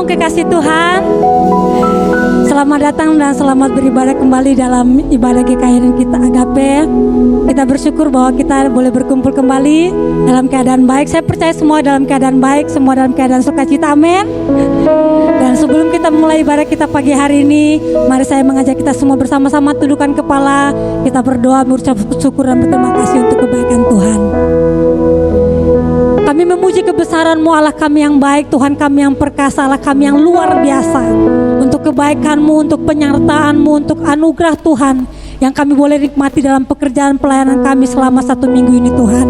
Shalom kekasih Tuhan. Selamat datang dan selamat beribadah kembali dalam ibadah GKI kita Agape. Kita bersyukur bahwa kita boleh berkumpul kembali dalam keadaan baik. Saya percaya semua dalam keadaan baik, semua dalam keadaan sukacita. Amin. Dan sebelum kita mulai ibadah kita pagi hari ini, mari saya mengajak kita semua bersama-sama tundukkan kepala. Kita berdoa, mengucap syukur dan berterima kasih untuk kebaikan Tuhan. Kami memuji kebesaran-Mu, Allah kami yang baik, Tuhan kami yang perkasa, Allah kami yang luar biasa. Untuk kebaikan-Mu, untuk penyertaan-Mu, untuk anugerah Tuhan yang kami boleh nikmati dalam pekerjaan pelayanan kami selama 1 minggu ini Tuhan.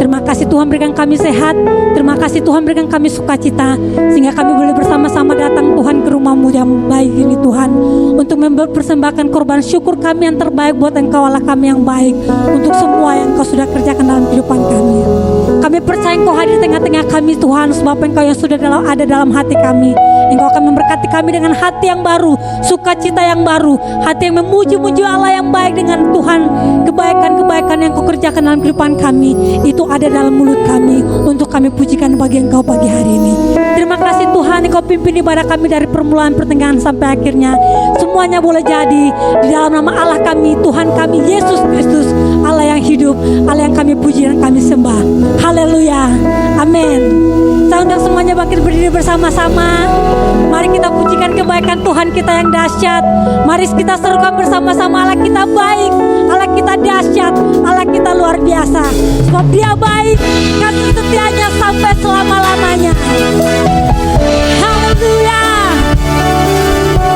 Terima kasih Tuhan berikan kami sehat, terima kasih Tuhan berikan kami sukacita, sehingga kami boleh bersama-sama datang Tuhan ke rumah-Mu yang baik ini Tuhan, untuk mempersembahkan korban syukur kami yang terbaik buat Engkau Allah kami yang baik, untuk semua yang Engkau sudah kerjakan dalam kehidupan kami. Kami percaya Engkau hadir di tengah-tengah kami Tuhan, sebab Engkau yang sudah ada dalam hati kami. Engkau akan memberkati kami dengan hati yang baru, sukacita yang baru, hati yang memuji-muji Allah yang baik dengan Tuhan. Kebaikan-kebaikan yang Kau kerjakan dalam kehidupan kami, itu ada dalam mulut kami, untuk kami pujikan bagi Engkau pagi hari ini. Terima kasih Tuhan, Engkau pimpin ibadah kami dari permulaan, pertengahan sampai akhirnya. Semuanya boleh jadi di dalam nama Allah kami, Tuhan kami Yesus Kristus, Allah yang hidup, Allah yang kami puji dan kami sembah. Haleluya, amin. Saya undang semuanya bangkit berdiri bersama-sama. Mari kita pujikan kebaikan Tuhan kita yang dahsyat. Mari kita serukan bersama-sama, Allah kita baik, Allah kita dahsyat, Allah kita luar biasa. Sebab Dia baik, kasih setianya sampai selama-lamanya. Haleluya,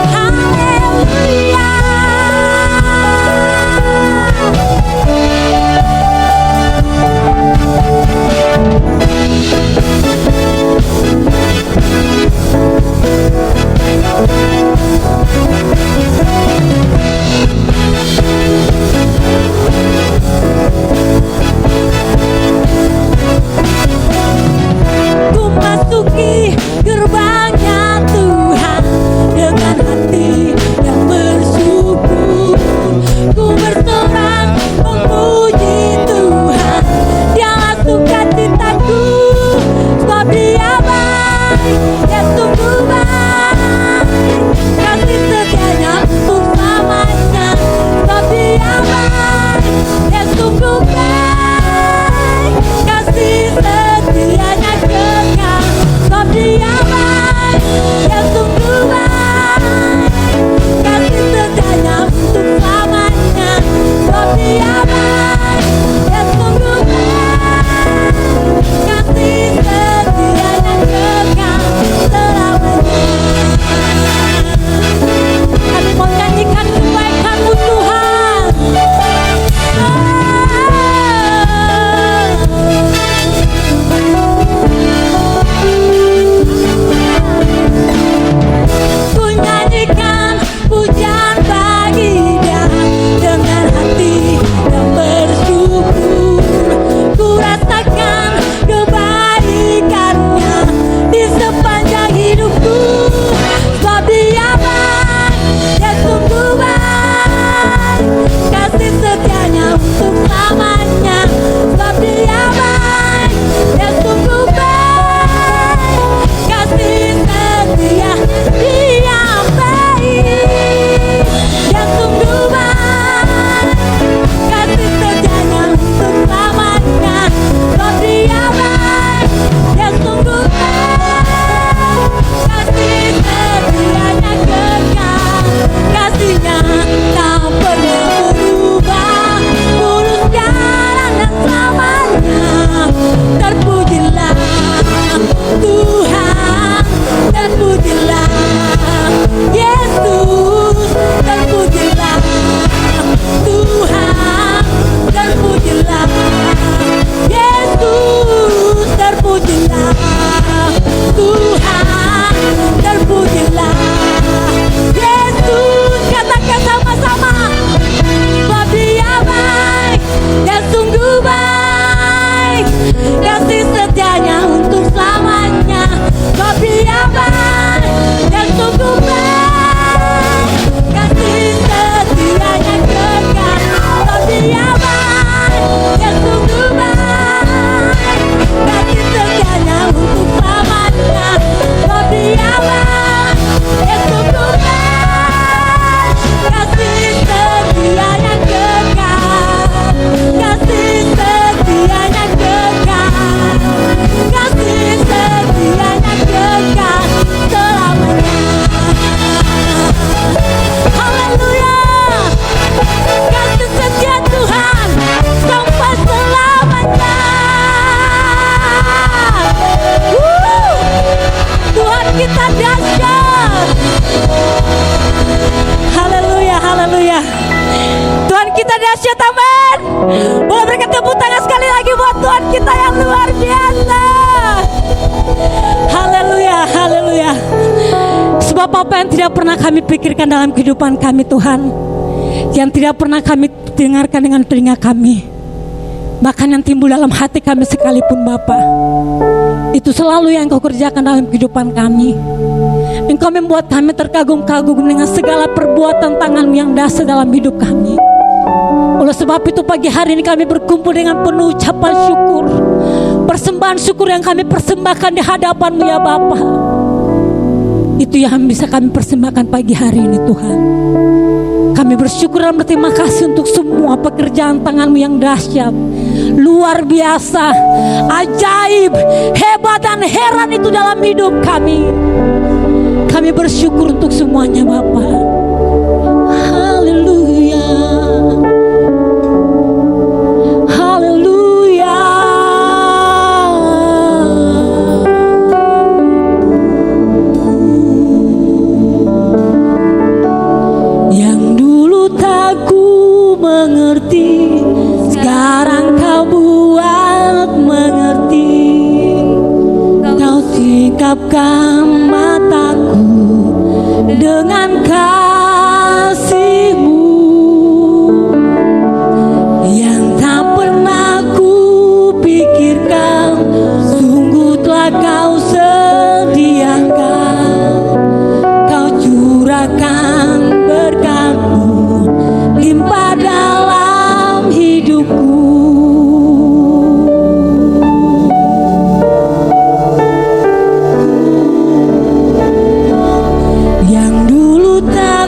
haleluya. Ku masih apa-apa yang tidak pernah kami pikirkan dalam kehidupan kami Tuhan, yang tidak pernah kami dengarkan dengan telinga kami, bahkan yang timbul dalam hati kami sekalipun Bapa, itu selalu yang Engkau kerjakan dalam kehidupan kami. Engkau membuat kami terkagum-kagum dengan segala perbuatan tangan-Mu yang dahsyat dalam hidup kami. Oleh sebab itu pagi hari ini kami berkumpul dengan penuh ucapan syukur, persembahan syukur yang kami persembahkan di hadapan-Mu ya Bapa. Itu yang bisa kami persembahkan pagi hari ini Tuhan. Kami bersyukur dan berterima kasih untuk semua pekerjaan tangan-Mu yang dahsyat, luar biasa, ajaib, hebat dan heran itu dalam hidup kami. Kami bersyukur untuk semuanya Bapa. Haleluya. Haleluya. Yang dulu tak ku mengerti, sekarang Kau buat mengerti. Kau singkapkan mataku dengan kasih-Mu yang tak pernah ku pikirkan. Sungguh telah Kau sediakan, Kau curahkan berkat-Mu limpah dalam hidupku. Yang dulu tak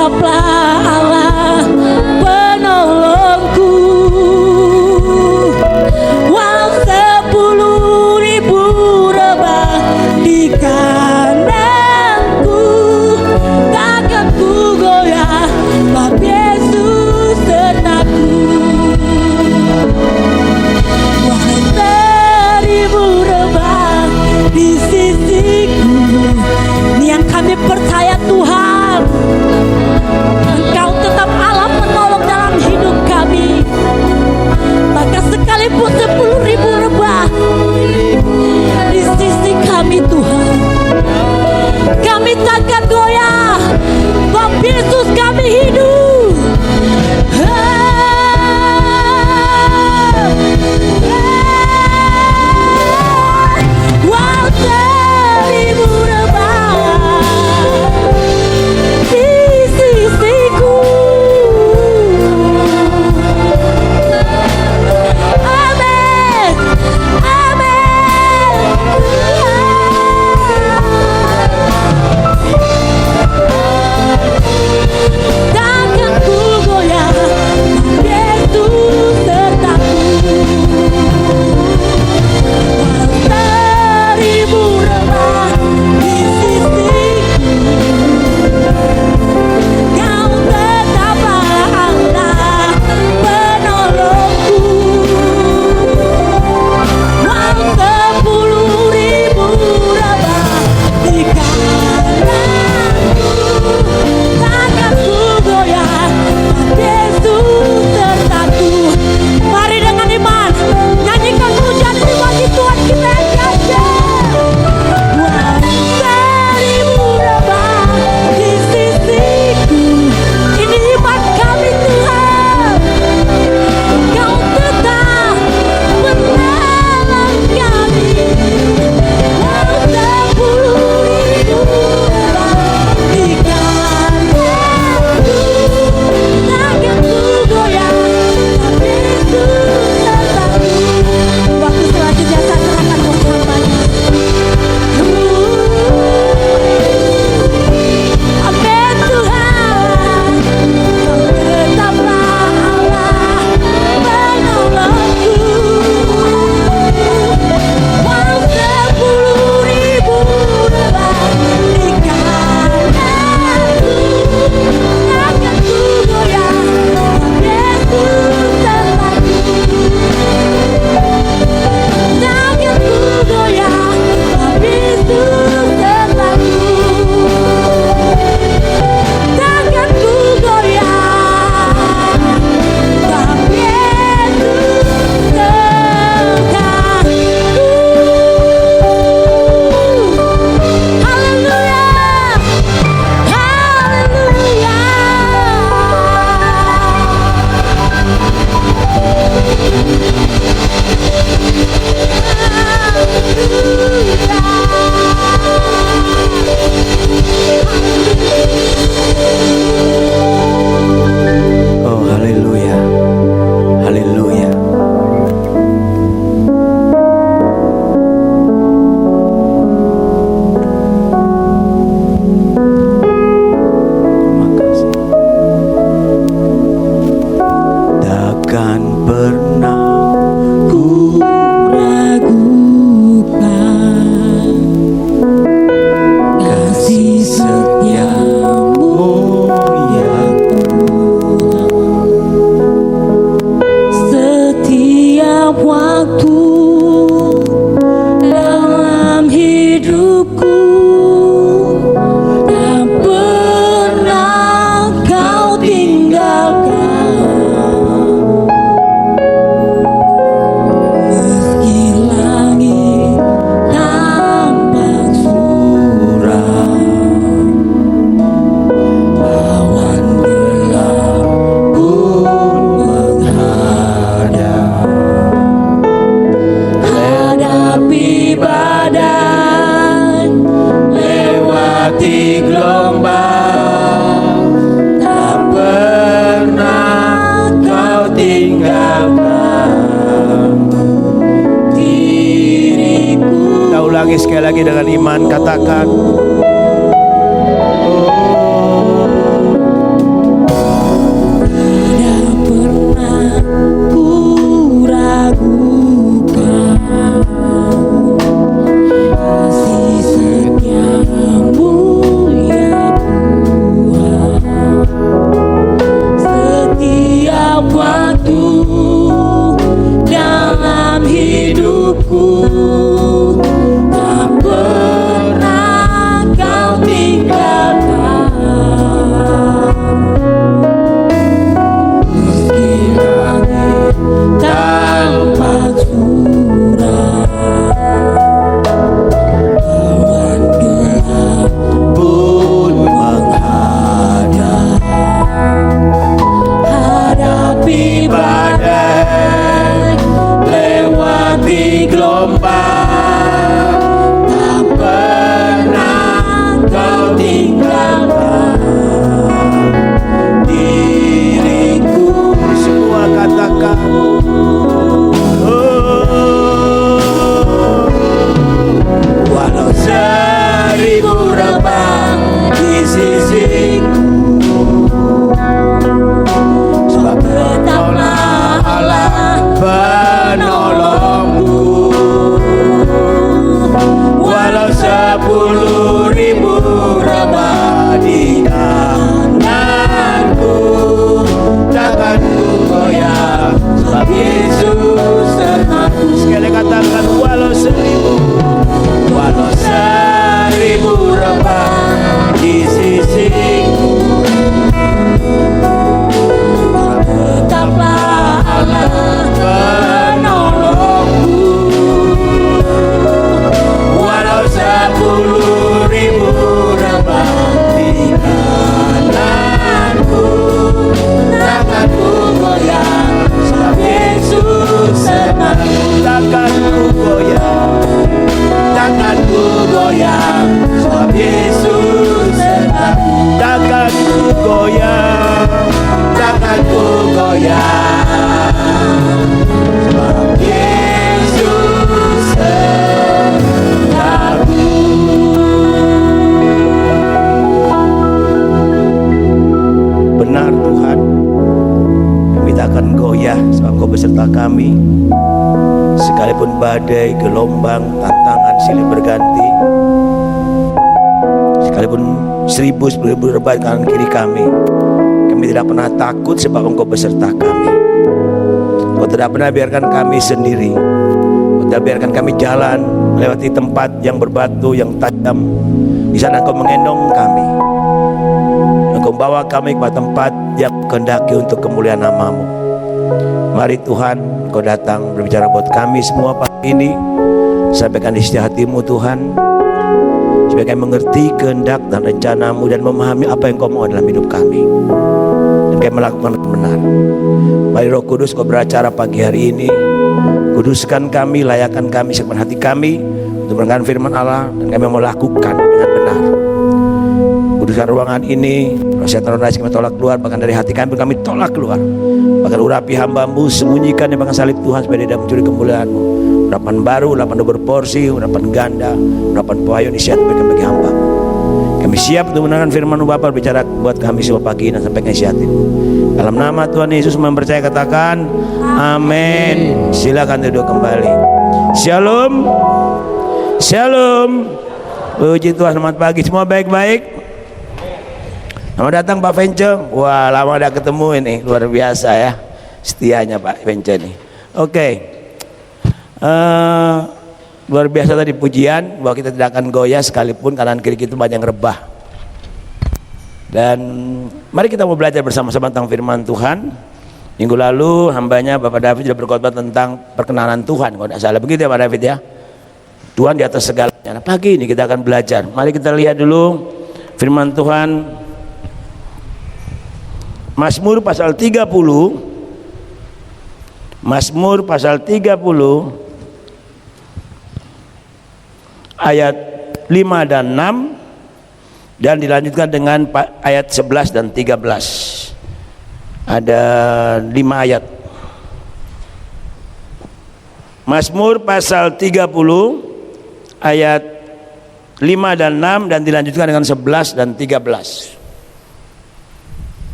tetaplah Allah penolongku. Walau 10.000 rebah di kananku, takkan ku goyah, sebab Yesus sertaku. Walau 1000 rebah di sisiku, ini yang kami percaya Tuhan, Engkau tetap Allah penolong dalam hidup kami. Maka sekalipun 10.000 rebah di sisi kami Tuhan, kami takkan goyah, sebab Yesus kami hidup. Walau 1000 rebah di sisiku, amin, amin. Takkan ku goyah, Yesus sertaku. Walau 1000 rebah di sisiku, Kau tetaplah Allah penolongku. Walau 10.000 rebah di kananku, takkan ku goyah, sebab Yesus sertaku. Mari dengan iman nyanyikan pujian ini bagi Tuhan kita yang dahsyat. Walau 1000 rebah di sisiku, ini iman kami Tuhan, Kau tetap menolong kami. Walau 10.000 rebah di kananku, takkan ku goyah, sebab Yesus sertaku. Waktu selanjutnya saya serahkan buat hamba-Nya. Amin Tuhan, Kau tetaplah Allah penolongku. Walau 10.000 rebah di kananku, takkan ku goyah, sebab Yesus sertaku. Takkan ku goyah, sebab Yesus sertaku. Takkan ku goyah, sebab Yesus sertaku. Haleluya, haleluya. Oh haleluya, haleluya. Terima kasih. Takkan pernah ku Ragukan kasih setiamu ya setiap waktu dalam hidupku. Tak pernah Kau tinggalkan, meski langit tampak suram, awan gelap pun menghadap. Hadapi badai, lewati gelombang, tak pernah Kau tinggalkan diriku. Kita ulangi sekali lagi dengan iman, katakan akan goyah sebab Engkau beserta kami. Sekalipun badai, gelombang, tantangan silih berganti, sekalipun 1000-10,000 rebah kanan kiri kami tidak pernah takut sebab Engkau beserta kami. Engkau tidak pernah biarkan kami sendiri. Engkau tidak biarkan kami jalan melewati tempat yang berbatu, yang tajam. Di sana Engkau mengendong kami. Engkau bawa kami ke tempat yang kehendaki untuk kemuliaan nama-Mu. Mari Tuhan, Engkau datang berbicara buat kami semua pagi ini. Sampaikan isi hati-Mu Tuhan, supaya kami mengerti kehendak dan rencana-Mu dan memahami apa yang Kau mau dalam hidup kami, dan kami melakukan yang benar. Mari Roh Kudus, Kau beracara pagi hari ini. Kuduskan kami, layakkan kami, siapkan hati kami untuk mendengarkan firman Allah, dan kami mau lakukan dengan benar. Kuduskan ruangan ini. Roh setan, roh najis kami tolak keluar, bahkan dari hati kami tolak keluar. Bahkan urapi hamba-Mu, sembunyikan di belakang salib Tuhan, supaya dia tidak mencuri kemuliaan-Mu. Urapan baru, urapan berporsi, urapan ganda, urapan pawayun isi hati bagi hamba. Kami siap untuk mendengarkan firman-Mu Bapa, bicara buat kami semua pagi ini dan sampaikan isi hati-Mu. Dalam nama Tuhan Yesus mempercayai, katakan amin. Silakan duduk kembali. Shalom. Shalom. Puji Tuhan, selamat pagi. Semua baik-baik? Selamat datang Pak Vence. Wah, lama udah ketemu ini, luar biasa ya setianya Pak Vence ini. Oke. Luar biasa tadi pujian bahwa kita tidak akan goyah sekalipun kanan kiri kita banyak rebah. Dan mari kita mau belajar bersama-sama tentang firman Tuhan. Minggu lalu hambanya Bapak David sudah berkhotbah tentang perkenanan Tuhan, kalau tidak salah begitu ya Pak David ya. Tuhan di atas segalanya. Nah, pagi ini kita akan belajar. Mari kita lihat dulu firman Tuhan. Mazmur pasal 30. Mazmur pasal 30 ayat 5 dan 6, dan dilanjutkan dengan ayat 11 dan 13. Ada 5 ayat. Mazmur pasal 30 ayat 5 dan 6, dan dilanjutkan dengan 11 dan 13.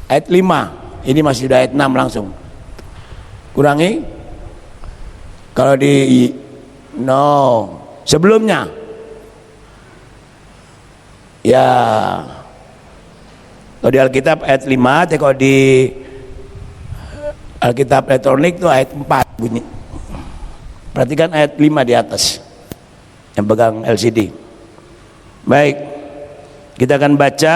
Ayat 5, ini masih sudah ayat 6 langsung. Kurangi. Kalau di sebelumnya ya, kalau di Alkitab ayat 5, tapi kalau di Alkitab elektronik itu ayat 4 bunyi. Perhatikan ayat 5 di atas yang pegang LCD. Baik, kita akan baca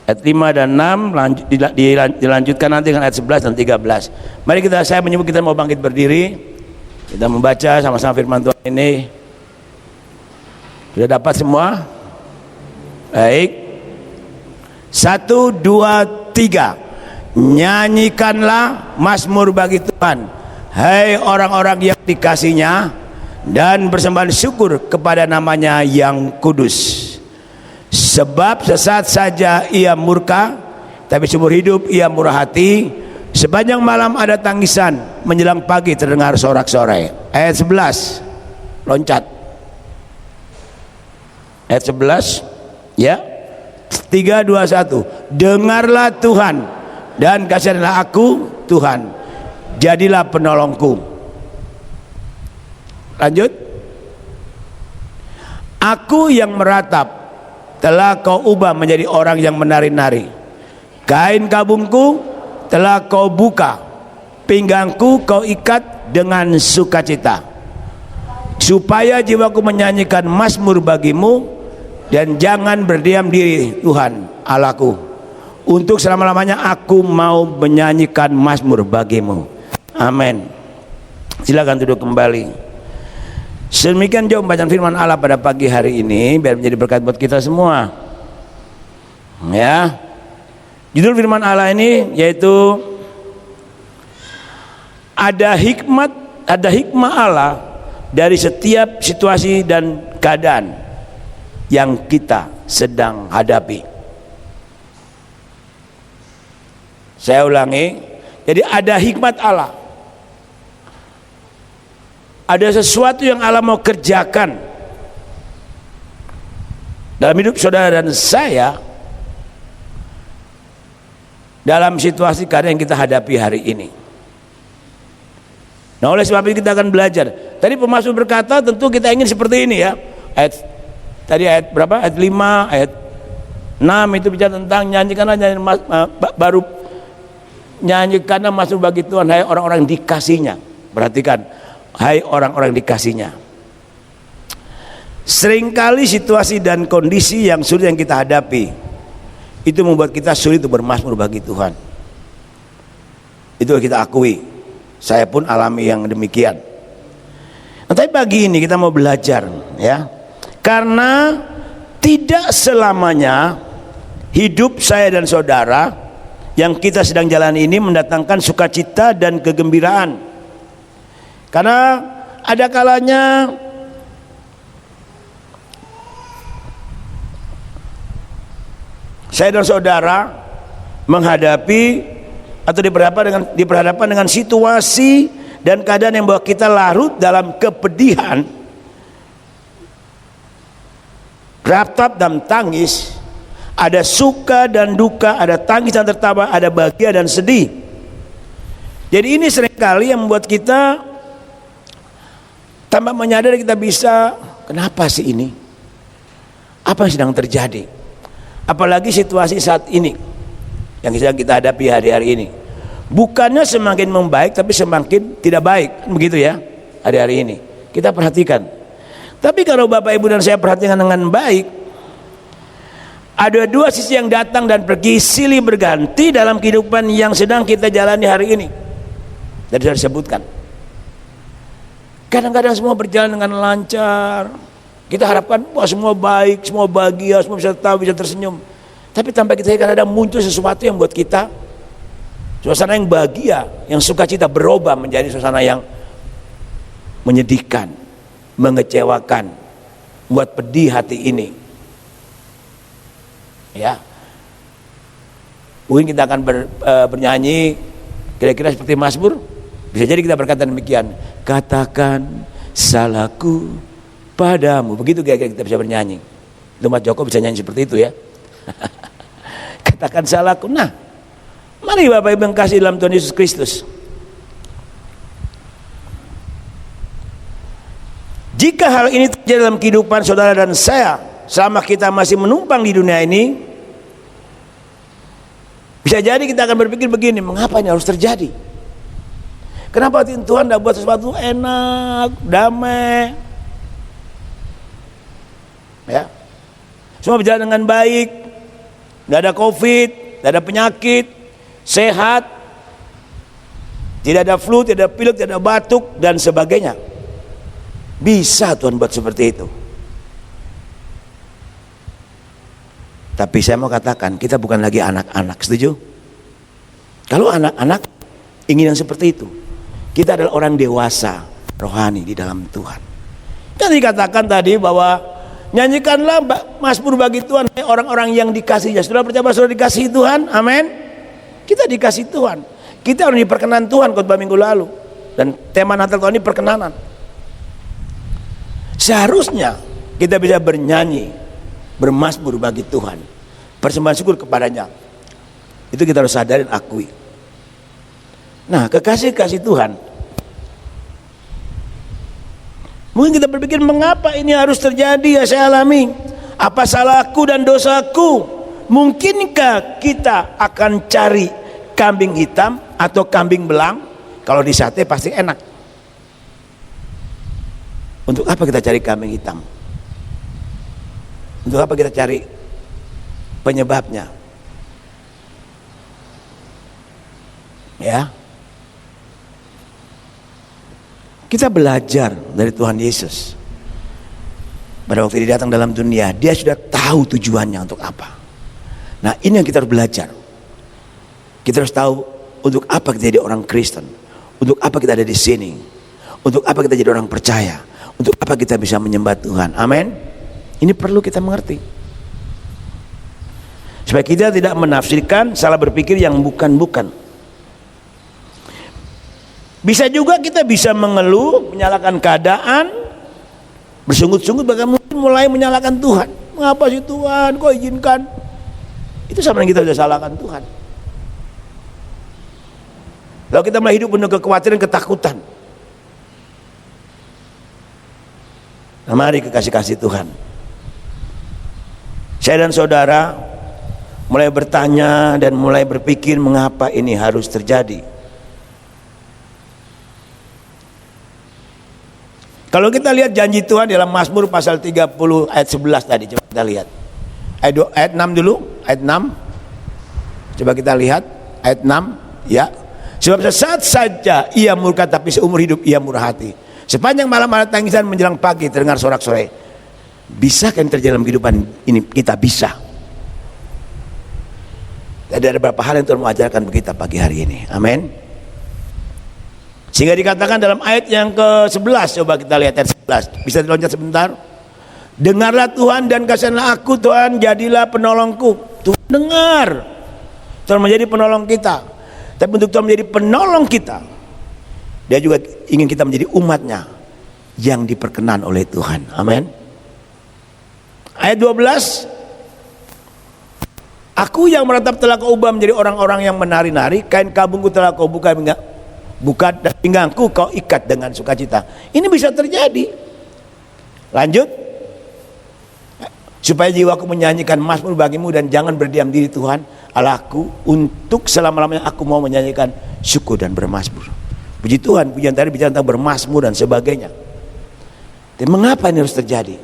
ayat 5 dan 6, dilanjutkan nanti dengan ayat 11 dan 13. Mari saya menyebut, kita mau bangkit berdiri. Kita membaca sama-sama firman Tuhan ini. Sudah dapat semua? Baik. 1, 2, 3. Nyanyikanlah mazmur bagi Tuhan, hai orang-orang yang dikasihinya, dan bersembahan syukur kepada namanya yang kudus. Sebab sesaat saja ia murka, tapi seumur hidup ia murah hati. Sepanjang malam ada tangisan, menjelang pagi terdengar sorak-sorai. Ayat 11, loncat. Ayat 11, ya. 3, 2, 1. Dengarlah Tuhan, dan kasihanlah aku Tuhan, jadilah penolongku. Lanjut. Aku yang meratap telah kau ubah menjadi orang yang menari-nari. Kain kabungku telah kau buka, pinggangku kau ikat dengan sukacita, supaya jiwaku menyanyikan mazmur bagimu, dan jangan berdiam diri Tuhan Allahku. Untuk selama-lamanya aku mau menyanyikan mazmur bagimu. Amin. Silakan duduk kembali. Sedemikian jauh pembacaan firman Allah pada pagi hari ini, biar menjadi berkat buat kita semua. Ya. Judul firman Allah ini yaitu ada hikmah Allah dari setiap situasi dan keadaan yang kita sedang hadapi. Saya ulangi, jadi ada hikmat Allah. Ada sesuatu yang Allah mau kerjakan dalam hidup saudara dan saya, dalam situasi keadaan yang kita hadapi hari ini. Nah, oleh sebab itu kita akan belajar. Tadi pemazmur berkata tentu kita ingin seperti ini ya. Ayat berapa? Ayat 5, ayat 6 itu bicara tentang nyanyikanlah baru nyanyikanlah mazmur bagi Tuhan, hai orang-orang dikasihnya. Perhatikan, hai orang-orang dikasihnya. Seringkali situasi dan kondisi yang sulit yang kita hadapi itu membuat kita sulit untuk bermazmur bagi Tuhan. Itu kita akui. Saya pun alami yang demikian. Nah, tapi pagi ini kita mau belajar ya. Karena tidak selamanya hidup saya dan saudara yang kita sedang jalani ini mendatangkan sukacita dan kegembiraan. Karena ada kalanya saya dan saudara menghadapi atau diperhadapkan dengan situasi dan keadaan yang membawa kita larut dalam kepedihan, ratap dan tangis. Ada suka dan duka, ada tangis dan tertawa, ada bahagia dan sedih. Jadi ini seringkali yang membuat kita tanpa menyadari kita bisa, kenapa sih ini? Apa yang sedang terjadi? Apalagi situasi saat ini yang sedang kita hadapi hari-hari ini. Bukannya semakin membaik, tapi semakin tidak baik, begitu ya hari-hari ini. Kita perhatikan. Tapi kalau Bapak Ibu dan saya perhatikan dengan baik, ada dua sisi yang datang dan pergi silih berganti dalam kehidupan yang sedang kita jalani hari ini. Tadi saya sebutkan. Kadang-kadang semua berjalan dengan lancar. Kita harapkan wah semua baik, semua bahagia, semua bisa tahu, bisa tersenyum. Tapi tanpa kita kadang-kadang muncul sesuatu yang buat kita suasana yang bahagia, yang sukacita berubah menjadi suasana yang menyedihkan, mengecewakan, buat pedih hati ini. Ya, mungkin kita akan bernyanyi kira-kira seperti mazmur. Bisa jadi kita berkata demikian, katakan salahku padamu. Begitu kira-kira kita bisa bernyanyi. Itu Mas Joko bisa nyanyi seperti itu ya. Katakan salahku. Nah, mari Bapak Ibu yang kasih dalam Tuhan Yesus Kristus, jika hal ini terjadi dalam kehidupan saudara dan saya selama kita masih menumpang di dunia ini, bisa jadi kita akan berpikir begini, mengapa ini harus terjadi? Kenapa Tuhan tidak buat sesuatu enak, damai ya, semua berjalan dengan baik, tidak ada covid, tidak ada penyakit, sehat, tidak ada flu, tidak ada pilek, tidak ada batuk dan sebagainya. Bisa Tuhan buat seperti itu. Tapi saya mau katakan, kita bukan lagi anak-anak, setuju? Kalau anak-anak ingin yang seperti itu, kita adalah orang dewasa rohani di dalam Tuhan. Kan dikatakan tadi bahwa nyanyikanlah mazmur bagi Tuhan, orang-orang yang dikasihinya. Saudara percaya bahwa saudara dikasihi Tuhan? Amin. Kita dikasihi Tuhan. Kita orang diperkenan Tuhan khotbah minggu lalu. Dan tema Natal tahun ini perkenanan. Seharusnya kita bisa bernyanyi, bermazmur bagi Tuhan, persembahan syukur kepadanya. Itu kita harus sadari dan akui. Nah, kekasih-kasih Tuhan, mungkin kita berpikir, mengapa ini harus terjadi ya saya alami? Apa salahku dan dosaku? Mungkinkah kita akan cari kambing hitam atau kambing belang? Kalau di sate pasti enak. Untuk apa kita cari kambing hitam? Untuk apa kita cari penyebabnya? Ya, kita belajar dari Tuhan Yesus. Pada waktu dia datang dalam dunia, dia sudah tahu tujuannya untuk apa. Nah, ini yang kita harus belajar. Kita harus tahu untuk apa kita jadi orang Kristen, untuk apa kita ada di sini, untuk apa kita jadi orang percaya, untuk apa kita bisa menyembah Tuhan. Amin. Ini perlu kita mengerti, supaya kita tidak menafsirkan, salah berpikir yang bukan-bukan. Bisa juga kita bisa mengeluh, menyalahkan keadaan, bersungut-sungut, bahkan mungkin mulai menyalahkan Tuhan. Mengapa sih Tuhan kok izinkan? Itu sama yang kita sudah salahkan Tuhan. Lalu kita mulai hidup penuh kekhawatiran, ketakutan. Nah, mari kekasih-kasih Tuhan, saya dan saudara mulai bertanya dan mulai berpikir mengapa ini harus terjadi. Kalau kita lihat janji Tuhan dalam Mazmur pasal 30 ayat 11 tadi, coba kita lihat. Ayat 6 dulu, ayat 6. Coba kita lihat ayat 6, ya. Sebab sesaat saja ia murka, tapi seumur hidup ia murah hati. Sepanjang malam ada tangisan, menjelang pagi terdengar sorak-sorai. Bisakah yang terjadi dalam kehidupan ini? Kita bisa. Ada beberapa hal yang Tuhan mau ajarkan kita pagi hari ini. Amin. Sehingga dikatakan dalam ayat yang ke-11, coba kita lihat ayat 11. Bisa diloncat sebentar. Dengarlah Tuhan dan kasihanlah aku, Tuhan jadilah penolongku. Tuhan dengar. Tuhan menjadi penolong kita. Tapi untuk Tuhan menjadi penolong kita, Dia juga ingin kita menjadi umatnya yang diperkenan oleh Tuhan. Amin. Ayat 12. Aku yang meratap telah kau ubah menjadi orang-orang yang menari-nari, kain kabungku telah kau buka dan pinggangku kau ikat dengan sukacita. Ini bisa terjadi. Lanjut. Supaya jiwaku menyanyikan mazmur bagimu, dan jangan berdiam diri Tuhan Allahku, untuk selama-lamanya aku mau menyanyikan syukur dan bermazmur. Puji Tuhan, pujian tadi bicara tentang bermazmur dan sebagainya. Tapi mengapa ini harus terjadi?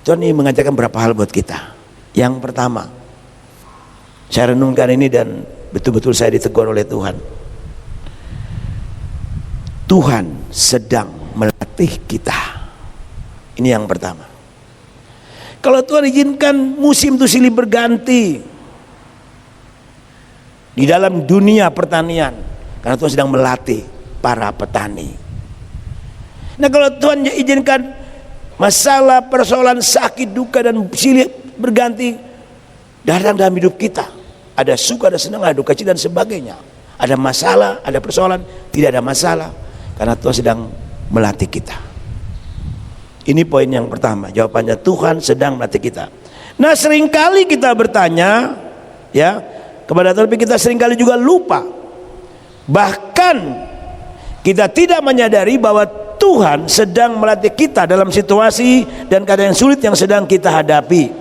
Tuhan ini mengajarkan beberapa hal buat kita. Yang pertama, saya renungkan ini dan betul-betul saya ditegur oleh Tuhan. Tuhan sedang melatih kita. Ini yang pertama. Kalau Tuhan izinkan musim itu silih berganti di dalam dunia pertanian, karena Tuhan sedang melatih para petani. Nah, kalau Tuhan izinkan masalah, persoalan, sakit, duka dan silih berganti datang dalam hidup kita, ada suka, ada senang, ada duka cita dan sebagainya, ada masalah, ada persoalan, tidak ada masalah, karena Tuhan sedang melatih kita. Ini poin yang pertama, jawabannya Tuhan sedang melatih kita. Nah, seringkali kita bertanya ya kepada Tuhan, tapi kita seringkali juga lupa. Bahkan kita tidak menyadari bahwa Tuhan sedang melatih kita dalam situasi dan keadaan yang sulit yang sedang kita hadapi.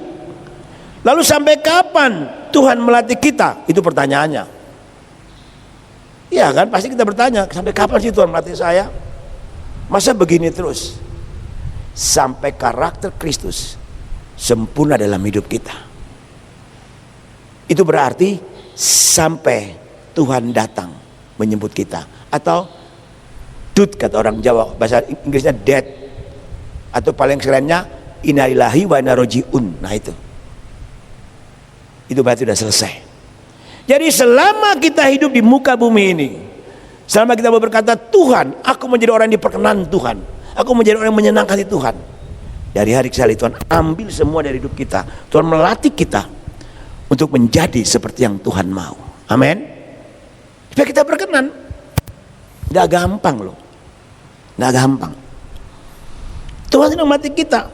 Lalu sampai kapan Tuhan melatih kita? Itu pertanyaannya. Iya kan, pasti kita bertanya, sampai kapan sih Tuhan melatih saya? Masa begini terus? Sampai karakter Kristus sempurna dalam hidup kita. Itu berarti sampai Tuhan datang menjemput kita, atau dud kata orang Jawa, bahasa Inggrisnya dead, atau paling kerennya inna lillahi wa inna rojiun. Nah itu berarti sudah selesai. Jadi selama kita hidup di muka bumi ini, selama kita berkata Tuhan, aku menjadi orang yang diperkenan Tuhan, aku menjadi orang yang menyenangkan Tuhan, dari hari ke hari Tuhan ambil semua dari hidup kita. Tuhan melatih kita untuk menjadi seperti yang Tuhan mau. Amin. Supaya kita berkenan. Tidak gampang loh, tidak gampang. Tuhan sedang melatih kita.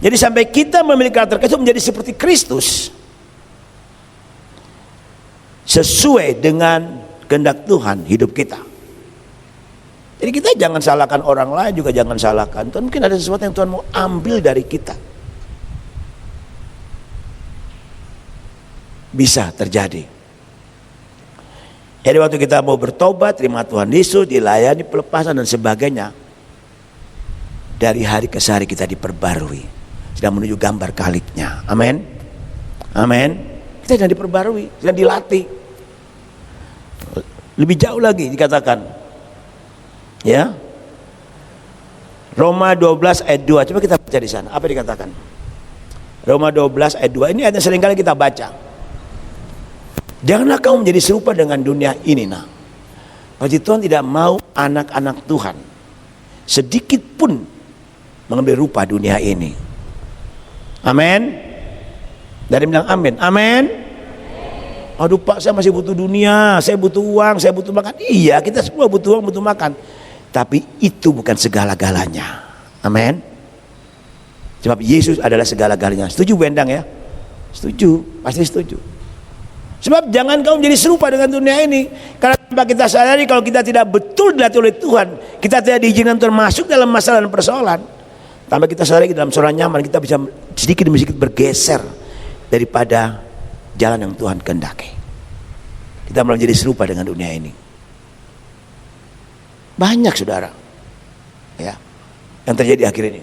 Jadi sampai kita memiliki karakter Kristus, menjadi seperti Kristus, sesuai dengan kehendak Tuhan hidup kita. Jadi kita jangan salahkan orang lain, juga jangan salahkan Tuhan. Mungkin ada sesuatu yang Tuhan mau ambil dari kita. Bisa terjadi. Jadi waktu kita mau bertobat, terima Tuhan Yesus, dilayani pelepasan dan sebagainya, dari hari ke hari kita diperbarui, sedang menuju gambar kaliknya. Amin. Amin. Kita sedang diperbarui, sedang dilatih. Lebih jauh lagi dikatakan, ya, Roma 12 ayat 2. Coba kita baca di sana. Apa dikatakan? Roma 12 ayat 2. Ini ayat yang seringkali kita baca. Janganlah kamu menjadi serupa dengan dunia ini. Nah, pasti Tuhan tidak mau anak-anak Tuhan sedikit pun mengambil rupa dunia ini. Amin. Dari bilang amin. Amin. Aduh Pak, saya masih butuh dunia, saya butuh uang, saya butuh makan. Iya, kita semua butuh uang, butuh makan. Tapi itu bukan segala-galanya. Amin. Sebab Yesus adalah segala-galanya. Setuju Bu Endang ya? Setuju, pasti setuju. Sebab jangan kau menjadi serupa dengan dunia ini. Karena tanpa kita sadari, kalau kita tidak betul dilatih oleh Tuhan, kita tidak diizinkan Tuhan masuk dalam masalah dan persoalan. Tanpa kita sadari dalam zona nyaman, kita bisa sedikit demi sedikit bergeser daripada jalan yang Tuhan kehendaki. Kita malah menjadi serupa dengan dunia ini. Banyak saudara, ya, yang terjadi akhir ini.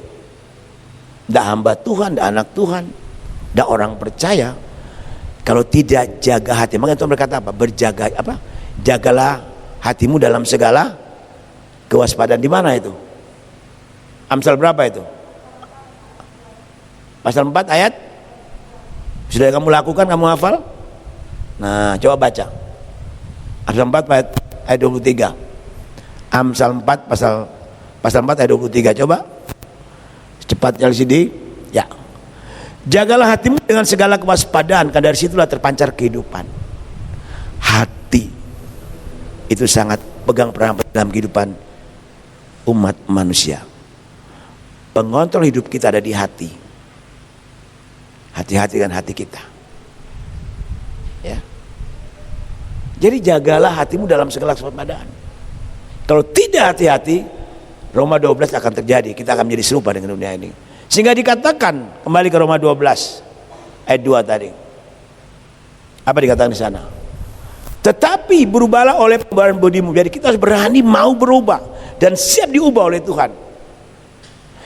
Tidak hamba Tuhan, tidak anak Tuhan, tidak orang percaya. Kalau tidak jaga hati, makanya Tuhan berkata apa? Jagalah hatimu dalam segala kewaspadaan. Di mana itu? Amsal berapa itu? Pasal 4 ayat. Sudah kamu lakukan, kamu hafal? Nah, coba baca. Amsal 4 ayat 23. Amsal 4 pasal 4 ayat 23. Coba. Cepatnya LCD. Ya. Jagalah hatimu dengan segala kewaspadaan, karena dari situlah terpancar kehidupan. Hati itu sangat pegang peranan dalam kehidupan umat manusia. Pengontrol hidup kita ada di hati. Hati-hati dengan hati kita. Ya. Jadi jagalah hatimu dalam segala kewaspadaan. Kalau tidak hati-hati, Roma 12 akan terjadi. Kita akan menjadi serupa dengan dunia ini. Sehingga dikatakan, kembali ke Roma 12 ayat 2 tadi. Apa dikatakan di sana? Tetapi berubahlah oleh perubahan budimu. Jadi kita harus berani mau berubah dan siap diubah oleh Tuhan.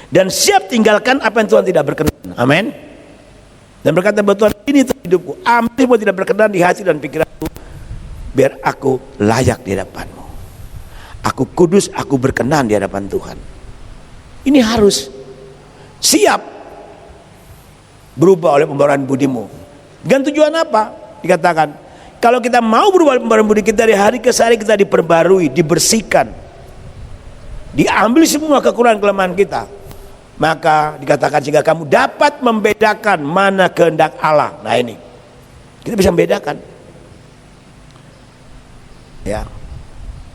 Dan siap tinggalkan apa yang Tuhan tidak berkenan. Amin. Dan berkata bahwa Tuhan, ini hidupku, ambil semua tidak berkenan di hati dan pikiranku, biar aku layak di hadapanmu. Aku kudus, aku berkenan di hadapan Tuhan. Ini harus siap berubah oleh pembaruan budimu. Dengan tujuan apa? Dikatakan, kalau kita mau berubah oleh pembaruan budi kita, dari hari ke hari kita diperbarui, dibersihkan, diambil semua kekurangan kelemahan kita, maka dikatakan sehingga kamu dapat membedakan mana kehendak Allah. Nah ini, kita bisa membedakan. Ya,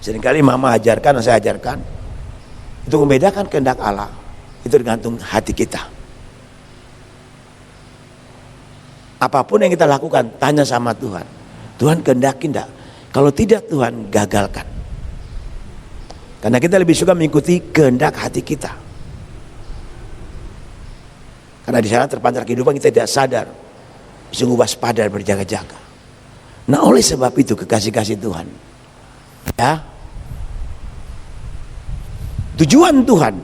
seringkali mama ajarkan, saya ajarkan, untuk membedakan kehendak Allah itu tergantung hati kita. Apapun yang kita lakukan, tanya sama Tuhan. Tuhan kehendaki enggak? Kalau tidak, Tuhan gagalkan. Karena kita lebih suka mengikuti kehendak hati kita. Karena di sana terpancar kehidupan, kita tidak sadar, sungguh waspada dan berjaga-jaga. Nah, oleh sebab itu kekasih-kasih Tuhan, ya, tujuan Tuhan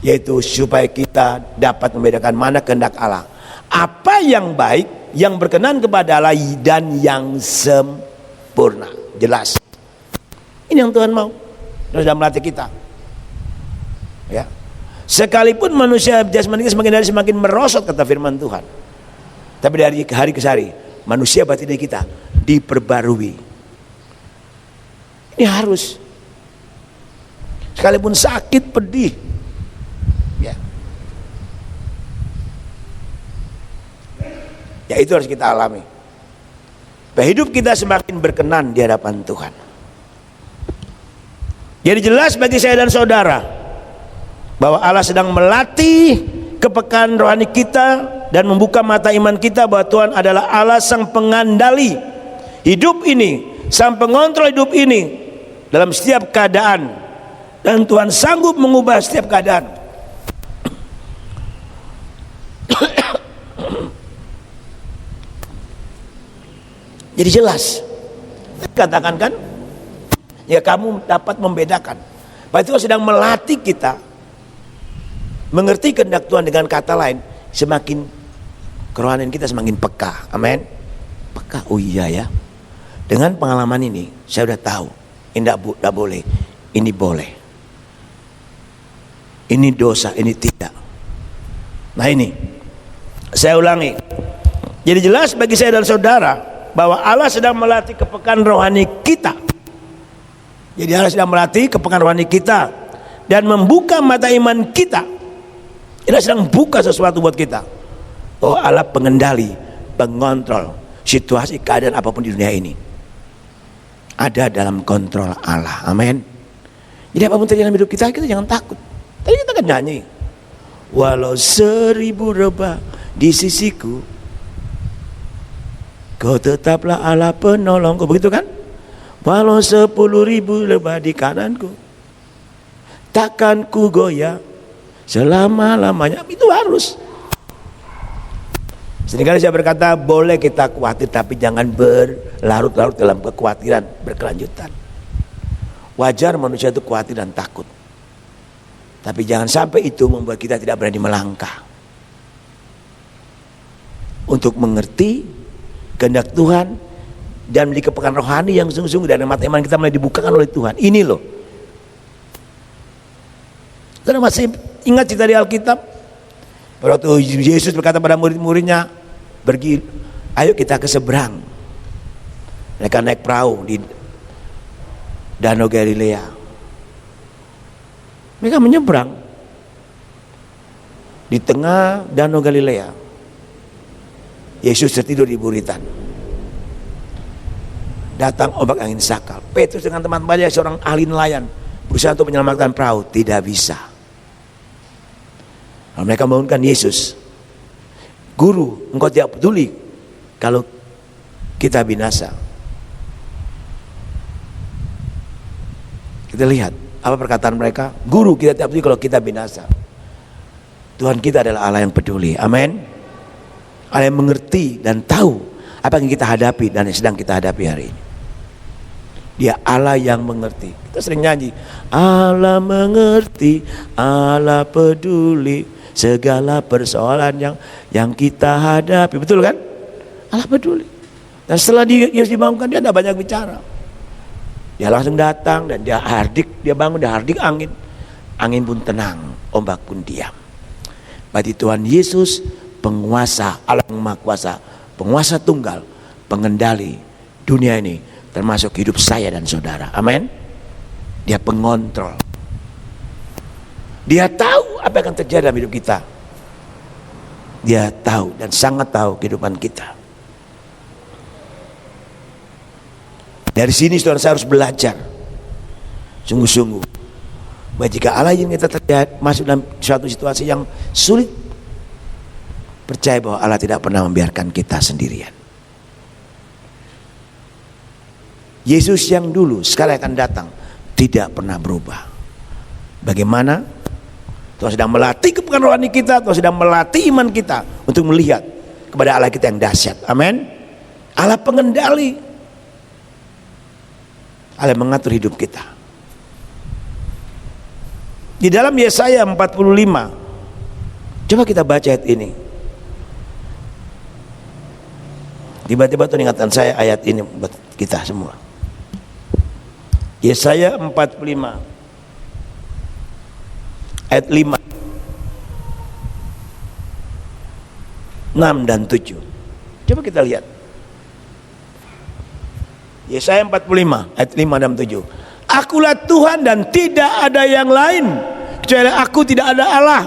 yaitu supaya kita dapat membedakan mana kehendak Allah, apa yang baik, yang berkenan kepada Allah, dan yang sempurna. Jelas, ini yang Tuhan mau. Dia sudah melatih kita, ya. Sekalipun manusia jasmani semakin hari semakin merosot, kata firman Tuhan, tapi dari hari ke hari manusia batin kita diperbarui. Ini harus, sekalipun sakit, pedih, ya, ya itu harus kita alami. Hidup kita semakin berkenan di hadapan Tuhan. Jadi jelas bagi saya dan saudara bahwa Allah sedang melatih kepekaan rohani kita dan membuka mata iman kita bahwa Tuhan adalah Allah sang pengandali hidup ini, sang pengontrol hidup ini dalam setiap keadaan, dan Tuhan sanggup mengubah setiap keadaan. Jadi jelas, katakan kan, ya kamu dapat membedakan. Bahwa Tuhan sedang melatih kita mengerti kehendak Tuhan. Dengan kata lain, semakin kerohanian kita semakin peka. Amin. Peka. Oh iya ya. Dengan pengalaman ini saya sudah tahu, ini tidak boleh, ini boleh. Ini dosa, ini tidak. Nah ini, saya ulangi. Jadi jelas bagi saya dan saudara bahwa Allah sedang melatih kepekaan rohani kita. Jadi Allah sedang melatih kepekaan rohani kita dan membuka mata iman kita. Dia sedang buka sesuatu buat kita. Oh, Allah pengendali, pengontrol situasi, keadaan apapun di dunia ini ada dalam kontrol Allah. Amin. Jadi apapun terjadi dalam hidup kita, kita jangan takut. Tadi kita kan nyanyi, walau 1000 rebah di sisiku, Kau tetaplah Allah penolongku. Begitu kan? Walau 10.000 lebah di kananku, takkan ku goyah selama-lamanya. Itu harus. Seringkali saya berkata, boleh kita khawatir, tapi jangan berlarut-larut dalam kekhawatiran berkelanjutan. Wajar manusia itu khawatir dan takut, tapi jangan sampai itu membuat kita tidak berani melangkah untuk mengerti kehendak Tuhan dan memiliki kepekaan rohani yang sungguh-sungguh, dan mata iman kita mulai dibukakan oleh Tuhan. Ini loh. Saudara masih ingat cerita di Alkitab? Pada waktu Yesus berkata pada murid-muridnya, pergi, ayo kita ke seberang. Mereka naik perahu di Danau Galilea. Mereka menyeberang di tengah Danau Galilea. Yesus tertidur di buritan. Datang ombak angin sakal. Petrus dengan teman-temannya, seorang ahli nelayan, berusaha untuk menyelamatkan perahu, tidak bisa. Lalu mereka membangunkan Yesus. Guru, engkau tidak peduli kalau kita binasa. Kita lihat apa perkataan mereka. Guru, kita tidak peduli kalau kita binasa. Tuhan kita adalah Allah yang peduli. Amin. Allah yang mengerti dan tahu apa yang kita hadapi dan yang sedang kita hadapi hari ini. Dia Allah yang mengerti. Kita sering nyanyi, Allah mengerti, Allah peduli segala persoalan yang kita hadapi. Betul kan? Allah peduli. Dan setelah Yesus dibangunkan, dia tidak banyak bicara. Dia langsung datang dan dia bangun, dia hardik angin. Angin pun tenang, ombak pun diam. Berarti Tuhan Yesus penguasa, Allah yang Maha Kuasa, penguasa tunggal, pengendali dunia ini, termasuk hidup saya dan saudara. Amin. Dia pengontrol. Dia tahu apa yang akan terjadi dalam hidup kita. Dia tahu dan sangat tahu kehidupan kita. Dari sini saudara, saya harus belajar sungguh-sungguh bahwa jika Allah ingin kita terlihat masuk dalam suatu situasi yang sulit, percaya bahwa Allah tidak pernah membiarkan kita sendirian. Yesus yang dulu sekarang akan datang tidak pernah berubah. Bagaimana? Tuhan sedang melatih kepekaan rohani kita, Tuhan sedang melatih iman kita untuk melihat kepada Allah kita yang dahsyat. Amin. Allah pengendali, Allah mengatur hidup kita. Di dalam Yesaya 45, coba kita baca ayat ini. Tiba-tiba Tuhan ingatkan saya ayat ini buat kita semua. Yesaya 45 ayat 5, 6 dan 7. Coba kita lihat. Yesaya 45 ayat 5 dan 7. Akulah Tuhan dan tidak ada yang lain. Kecuali aku tidak ada Allah.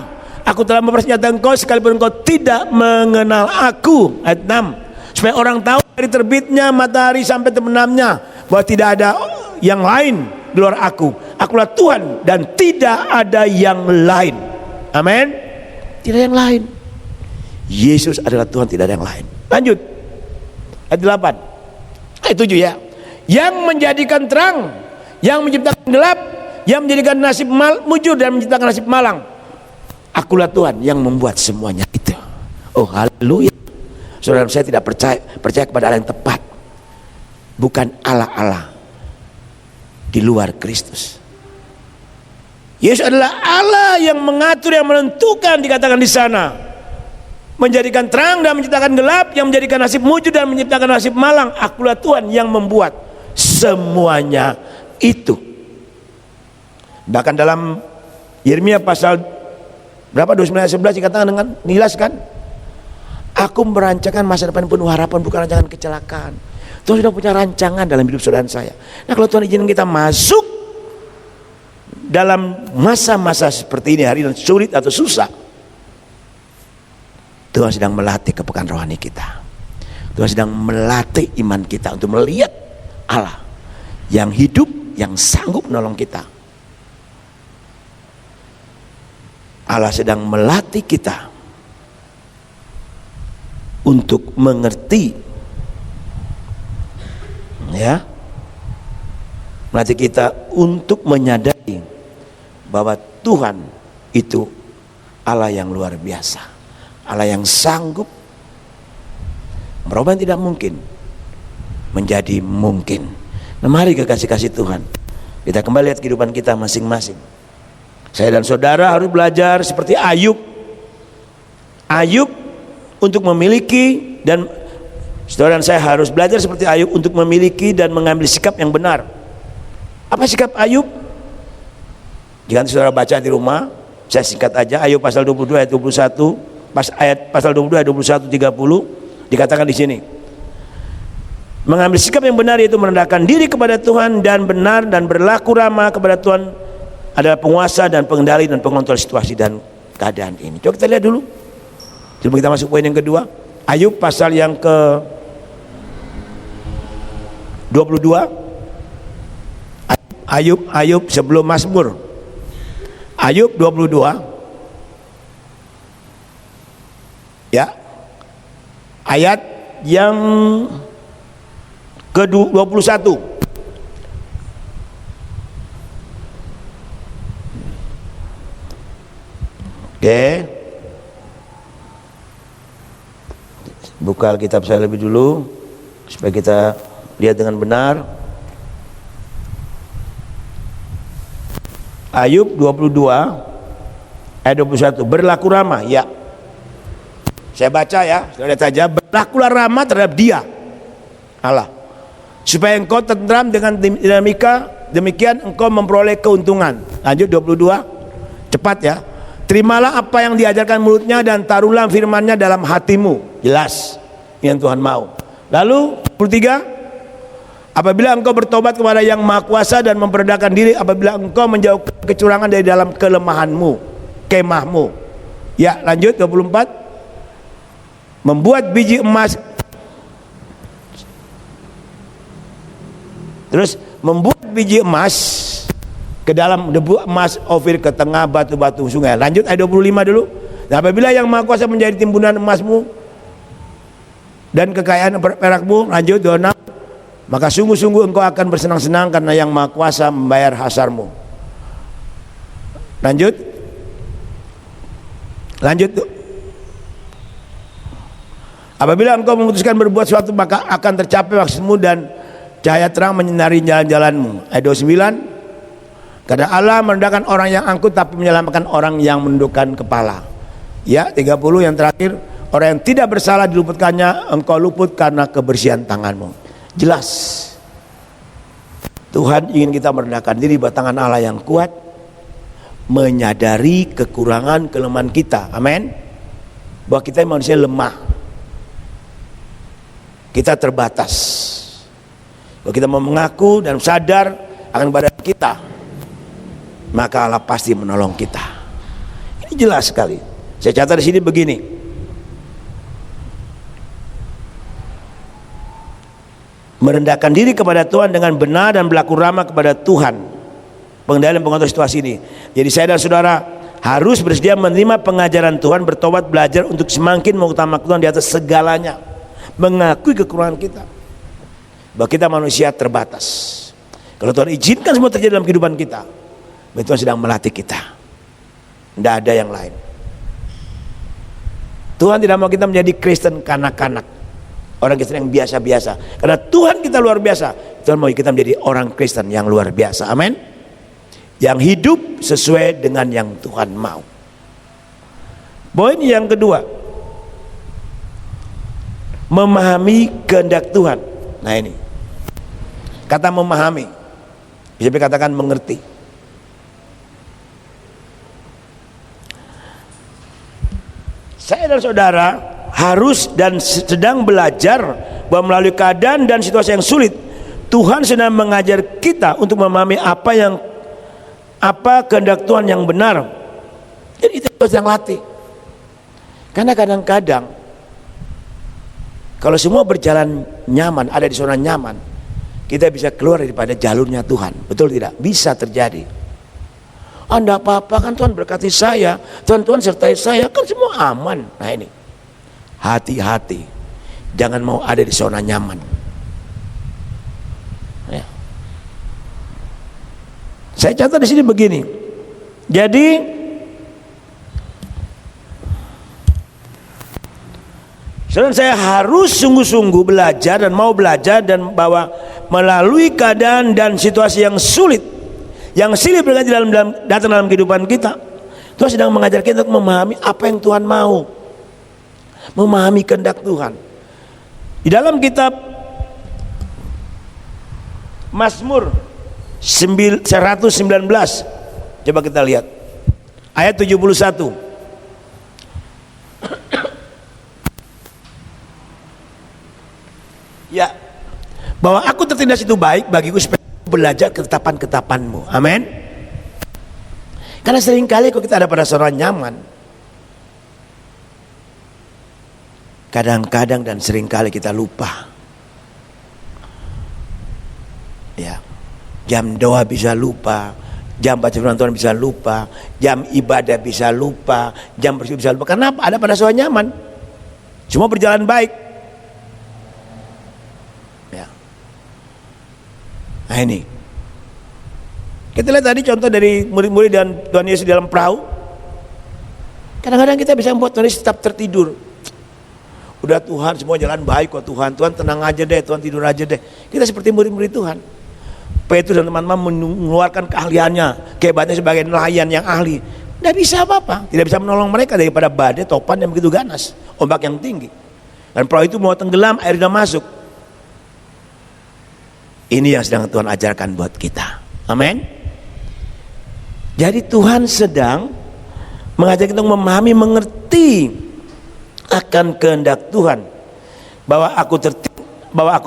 Aku telah mempersenjatai engkau sekalipun engkau tidak mengenal aku. Ayat 6. Supaya orang tahu dari terbitnya matahari sampai terbenamnya bahwa tidak ada yang lain di luar aku. Akulah Tuhan dan tidak ada yang lain. Amin. Tidak ada yang lain. Yesus adalah Tuhan, tidak ada yang lain. Lanjut ayat 8, ayat 7 ya. Yang menjadikan terang, yang menciptakan gelap, yang menjadikan nasib mujur dan menciptakan nasib malang. Akulah Tuhan yang membuat semuanya itu. Oh haleluya. Saudara, saya tidak percaya kepada Allah yang tepat, bukan Allah-Allah di luar Kristus. Yesus adalah Allah yang mengatur, yang menentukan, dikatakan di sana, menjadikan terang dan menciptakan gelap, yang menjadikan nasib mujur dan menciptakan nasib malang. Akulah Tuhan yang membuat semuanya itu. Bahkan dalam Yeremia pasal berapa, 29 ayat 11 dikatakan dengan dijelaskan, aku merancangkan masa depan penuh harapan, bukan rancangan kecelakaan. Tuhan sudah punya rancangan dalam hidup saudara saya. Nah, kalau Tuhan izinkan kita masuk dalam masa-masa seperti ini, hari yang sulit atau susah, Tuhan sedang melatih kepekaan rohani kita. Tuhan sedang melatih iman kita untuk melihat Allah yang hidup, yang sanggup menolong kita. Allah sedang melatih kita untuk mengerti Ya, melatih kita untuk menyadari bahwa Tuhan itu Allah yang luar biasa, Allah yang sanggup merubah yang tidak mungkin menjadi mungkin. Nah, mari kekasih-kasih Tuhan, kita kembali lihat kehidupan kita masing-masing. Saya dan saudara harus belajar seperti Ayub. Ayub untuk memiliki, dan saudara dan saya harus belajar seperti Ayub untuk memiliki dan mengambil sikap yang benar. Apa sikap Ayub? Jika saudara baca di rumah, saya singkat aja, Ayub pasal 22 ayat 21, pasal 22 ayat 21 30 dikatakan di sini. Mengambil sikap yang benar yaitu merendahkan diri kepada Tuhan dan benar dan berlaku ramah kepada Tuhan adalah penguasa dan pengendali dan pengontrol situasi dan keadaan ini. Coba kita lihat dulu. Sebelum kita masuk poin yang kedua, Ayub pasal yang ke 22. Ayub sebelum Mazmur. Ayub 22. Ya. Ayat yang ke-21. Oke. Buka Alkitab saya lebih dulu supaya kita lihat dengan benar. Ayub 22 ayat 21, berlaku ramah, ya. Saya baca ya, sudah lihat saja, berlakulah ramah terhadap dia, Allah, supaya engkau tentram dengan dinamika, demikian engkau memperoleh keuntungan. Lanjut 22, cepat ya. Terimalah apa yang diajarkan mulutnya dan taruhlah firman-Nya dalam hatimu. Jelas yang Tuhan mau. Lalu 23, apabila engkau bertobat kepada Yang Maha Kuasa dan memperdakan diri, apabila engkau menjauhkan kecurangan dari dalam kelemahanmu, kemahmu. Ya, lanjut 24, membuat biji emas, terus membuat biji emas ke dalam debu emas Ofir ke tengah batu-batu sungai. Lanjut ayat 25 dulu. Dan apabila Yang Maha Kuasa menjadi timbunan emasmu dan kekayaan perakmu, lanjut 26, maka sungguh-sungguh engkau akan bersenang-senang karena Yang Maha Kuasa membayar hasarmu. Lanjut apabila engkau memutuskan berbuat sesuatu, maka akan tercapai maksudmu dan cahaya terang menyinari jalan-jalanmu. Ayat 29, karena Allah merendahkan orang yang angkuh tapi menyelamatkan orang yang menundukkan kepala. Ya, 30 yang terakhir, orang yang tidak bersalah diluputkannya, engkau luput karena kebersihan tanganmu. Jelas Tuhan ingin kita merendahkan diri bawah tangan Allah yang kuat, menyadari kekurangan kelemahan kita. Amin. Bahwa kita manusia lemah, kita terbatas. Kalau kita mau mengaku dan sadar akan badan kita, maka Allah pasti menolong kita. Ini jelas sekali. Saya catat di sini begini. Merendahkan diri kepada Tuhan dengan benar dan berlaku ramah kepada Tuhan, pengendalian pengontrol situasi ini. Jadi saya dan saudara harus bersedia menerima pengajaran Tuhan, bertobat, belajar untuk semakin mengutamakan Tuhan di atas segalanya, mengakui kekurangan kita, bahwa kita manusia terbatas. Kalau Tuhan izinkan semua terjadi dalam kehidupan kita, Tuhan sedang melatih kita. Tidak ada yang lain. Tuhan tidak mau kita menjadi Kristen kanak-kanak, orang Kristen yang biasa-biasa. Karena Tuhan kita luar biasa. Tuhan mau kita menjadi orang Kristen yang luar biasa. Amin. Yang hidup sesuai dengan yang Tuhan mau. Poin yang kedua, memahami kehendak Tuhan. Nah ini, kata memahami bisa dikatakan mengerti. Saya dan saudara harus dan sedang belajar bahwa melalui keadaan dan situasi yang sulit, Tuhan sedang mengajar kita untuk memahami apa kehendak Tuhan yang benar. Jadi itu yang latih. Karena kadang-kadang kalau semua berjalan nyaman, ada di zona nyaman, kita bisa keluar daripada jalurnya Tuhan. Betul tidak? Bisa terjadi. Anda apa-apa kan Tuhan berkati saya, Tuhan sertai saya, kan semua aman. Nah ini, hati-hati, jangan mau ada di zona nyaman. Saya catat di sini begini. Jadi saya harus sungguh-sungguh belajar dan mau belajar, dan bahwa melalui keadaan dan situasi yang sulit, yang silih berganti datang dalam kehidupan kita, Tuhan sedang mengajar kita untuk memahami apa yang Tuhan mau, memahami kehendak Tuhan. Di dalam kitab Mazmur 119, coba kita lihat ayat 71. Ya, bahwa aku tertindas itu baik bagiku supaya belajar ketetapan-ketetapanmu. Amin. Karena seringkali kalau kita ada pada zona nyaman, kadang-kadang dan seringkali kita lupa. Ya, jam doa bisa lupa, jam baca firman Tuhan bisa lupa, jam ibadah bisa lupa, jam bersih bisa lupa. Kenapa? Ada pada zona nyaman, semua berjalan baik. Ya. Nah ini, kita lihat tadi contoh dari murid-murid dan Tuhan Yesus di dalam perahu. Kadang-kadang kita bisa membuat Tuhan Yesus tetap tertidur. Udah Tuhan, semua jalan baik kok Tuhan. Tuhan tenang aja deh, Tuhan tidur aja deh. Kita seperti murid-murid Tuhan. Petrus dan teman-teman mengeluarkan keahliannya, kehebatannya sebagai nelayan yang ahli. Tidak bisa apa-apa, tidak bisa menolong mereka daripada badai topan yang begitu ganas, ombak yang tinggi. Dan perahu itu mau tenggelam, air sudah masuk. Ini yang sedang Tuhan ajarkan buat kita. Amin. Jadi Tuhan sedang mengajak kita untuk memahami, mengerti akan kehendak Tuhan, bahwa aku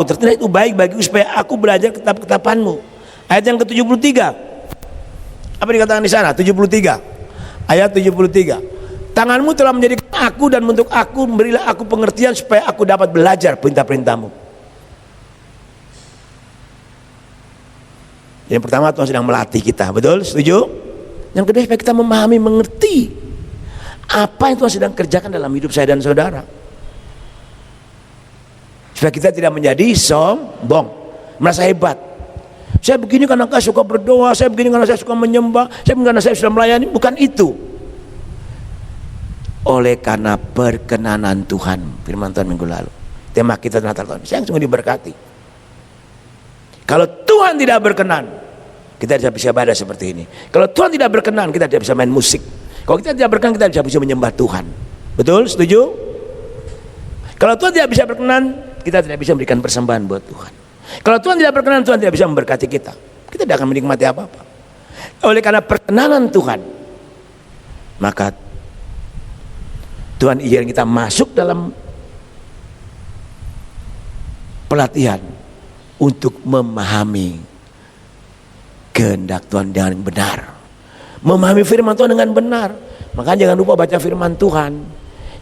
tertindas itu baik bagiku supaya aku belajar ketetapan-ketetapanmu. Ayat yang ke-73. Apa dikatakan di sana? 73. Ayat 73. Tanganmu telah menjadikan aku dan untuk aku, berilah aku pengertian supaya aku dapat belajar perintah-perintahmu. Yang pertama, Tuhan sedang melatih kita. Betul? Setuju? Yang kedua, supaya kita memahami, mengerti apa yang Tuhan sedang kerjakan dalam hidup saya dan saudara, supaya kita tidak menjadi sombong, merasa hebat. Saya begini karena saya suka berdoa, saya begini karena saya suka menyembah, saya begini karena saya sudah melayani. Bukan itu. Oleh karena perkenanan Tuhan. Firman Tuhan minggu lalu, tema kita Natal tahun ini, saya sungguh diberkati. Kalau Tuhan tidak berkenan, kita tidak bisa ibadah seperti ini. Kalau Tuhan tidak berkenan, kita tidak bisa main musik. Kalau kita tidak berkenan, kita tidak bisa menyembah Tuhan. Betul? Setuju? Kalau Tuhan tidak bisa berkenan, kita tidak bisa memberikan persembahan buat Tuhan. Kalau Tuhan tidak berkenan, Tuhan tidak bisa memberkati kita. Kita tidak akan menikmati apa-apa. Oleh karena perkenanan Tuhan, maka Tuhan izinkan kita masuk dalam pelatihan untuk memahami kehendak Tuhan dengan benar, memahami firman Tuhan dengan benar. Makanya jangan lupa baca firman Tuhan,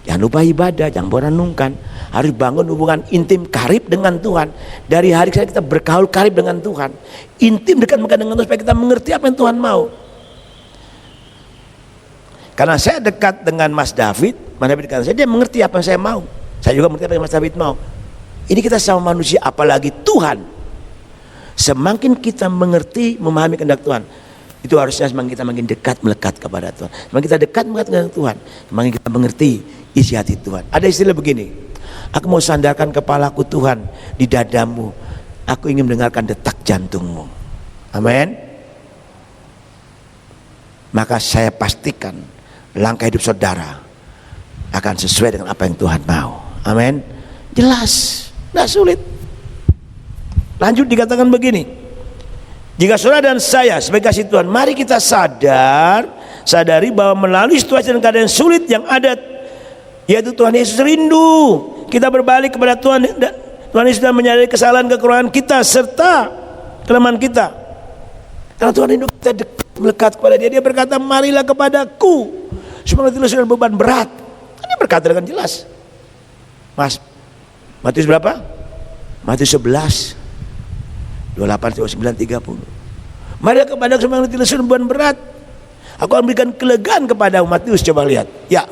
jangan lupa ibadah, jangan merenungkan. Harus bangun hubungan intim karib dengan Tuhan. Dari hari ke hari kita bergaul karib dengan Tuhan, intim dekat dengan Tuhan, supaya kita mengerti apa yang Tuhan mau. Karena saya dekat dengan Mas David, Mas David kata saya, dia mengerti apa yang saya mau. Saya juga mengerti apa yang Mas David mau. Ini kita sama manusia, apalagi Tuhan. Semakin kita mengerti, memahami kehendak Tuhan, itu harusnya semakin kita makin dekat melekat kepada Tuhan. Semakin kita dekat melekat kepada Tuhan, semakin kita mengerti isi hati Tuhan. Ada istilah begini, aku mau sandarkan kepalaku Tuhan di dadamu, aku ingin mendengarkan detak jantungmu. Amin. Maka saya pastikan langkah hidup saudara akan sesuai dengan apa yang Tuhan mau. Amin. Jelas, tidak sulit. Lanjut dikatakan begini, jika saudara dan saya sebagai kasih Tuhan, mari kita sadari bahwa melalui situasi dan keadaan sulit yang ada, yaitu Tuhan Yesus rindu kita berbalik kepada Tuhan. Tuhan Yesus sudah menyadari kesalahan, kekurangan kita serta kelemahan kita. Karena Tuhan rindu kita dekat, melekat kepada Dia. Dia berkata, marilah kepadaku semua letih lesu dan beban berat. Dia berkata dengan jelas. Matius berapa? Matius 11 28, 29, 30. Marilah kepadaku semua letih lesu dan beban berat, aku akan berikan kelegaan kepada Matius. Coba lihat. Ya,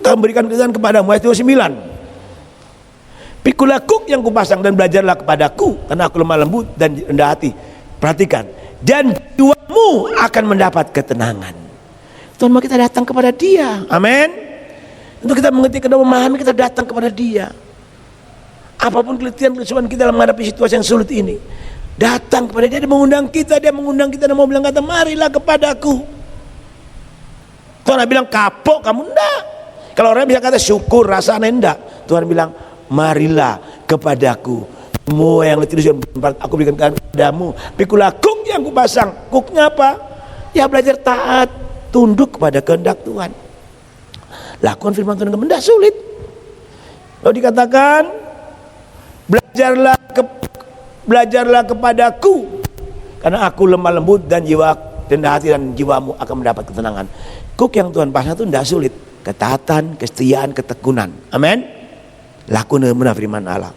akan berikan kelegaan kepada Matius 29. Pikulah kuk yang kupasang dan belajarlah kepadaku, karena aku lemah lembut dan rendah hati. Perhatikan, dan jiwamu akan mendapat ketenangan. Tuhan mau kita datang kepada Dia. Amin. Untuk kita mengerti dan memahami, kita datang kepada Dia. Apapun keletihan-kesusahan kita dalam menghadapi situasi yang sulit ini, datang kepada Dia. Dia mengundang kita dan mau bilang kata, marilah kepadaku. Tuhan bilang kapok kamu, enggak. Kalau orang bisa kata syukur rasanya, enggak. Tuhan bilang marilah kepadaku, semua yang letih aku berikan kepadamu. Pikulah kuk yang kupasang. Kuknya apa? Ya belajar taat, tunduk kepada kehendak Tuhan. Lakukan firman Tuhan dengan tidak sulit. Lalu dikatakan belajarlah kepadaku, karena aku lemah lembut dan hati dan jiwamu akan mendapat ketenangan. Kuk yang Tuhan pasang itu tidak sulit. Ketaatan, kesetiaan, ketekunan. Amin. Lakukan benar firman Allah.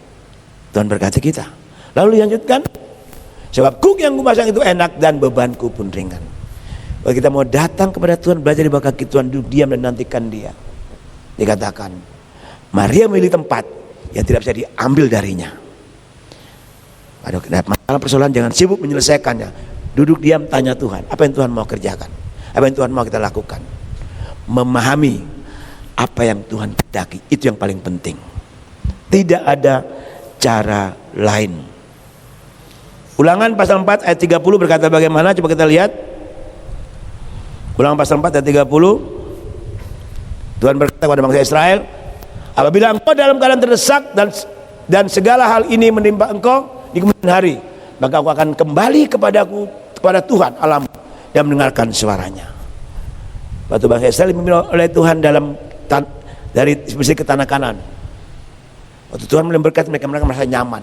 Tuhan berkati kita. Lalu dilanjutkan, sebab kuk yang kupasang itu enak dan bebanku pun ringan. Kalau kita mau datang kepada Tuhan, belajar di bawah kaki Tuhan, duduk diam dan nantikan Dia. Dikatakan Maria memilih tempat yang tidak bisa diambil darinya. Ada masalah persoalan, jangan sibuk menyelesaikannya. Duduk diam, tanya Tuhan, apa yang Tuhan mau kerjakan, apa yang Tuhan mau kita lakukan. Memahami apa yang Tuhan kehendaki, itu yang paling penting. Tidak ada cara lain. Ulangan pasal 4 ayat 30 berkata bagaimana? Coba kita lihat. Ulangan pasal 4 ayat 30. Tuhan berkata kepada bangsa Israel, apabila engkau dalam keadaan terdesak dan segala hal ini menimpa engkau di kemudian hari, maka aku akan kembali kepada Tuhan Allahmu dan mendengarkan suaranya. Waktu bangsa Israel dipimpin oleh Tuhan dari sisi ke tanah Kanan. Waktu Tuhan mulai berkat, mereka merasa nyaman.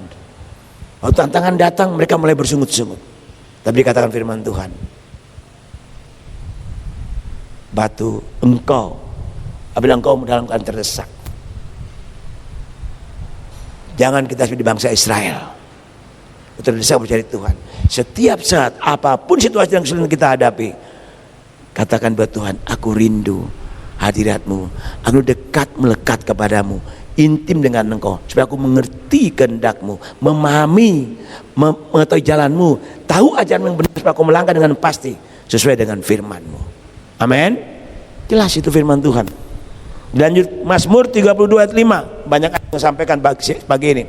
Waktu tantangan datang, mereka mulai bersungut-sungut. Tapi dikatakan firman Tuhan, batu engkau, apabila engkau dalam keadaan terdesak. Jangan kita seperti bangsa Israel, terdesak mencari Tuhan. Setiap saat, apapun situasi yang sulit kita hadapi, katakan buat Tuhan, aku rindu hadiratmu, aku dekat melekat kepadamu, intim dengan engkau, supaya aku mengerti kehendakmu, memahami, mengetahui jalanmu, tahu ajaran yang benar, supaya aku melangkah dengan pasti sesuai dengan firmanmu. Amin. Jelas itu firman Tuhan. Lanjut Mazmur 32 ayat 5. Banyak yang sampaikan pagi ini.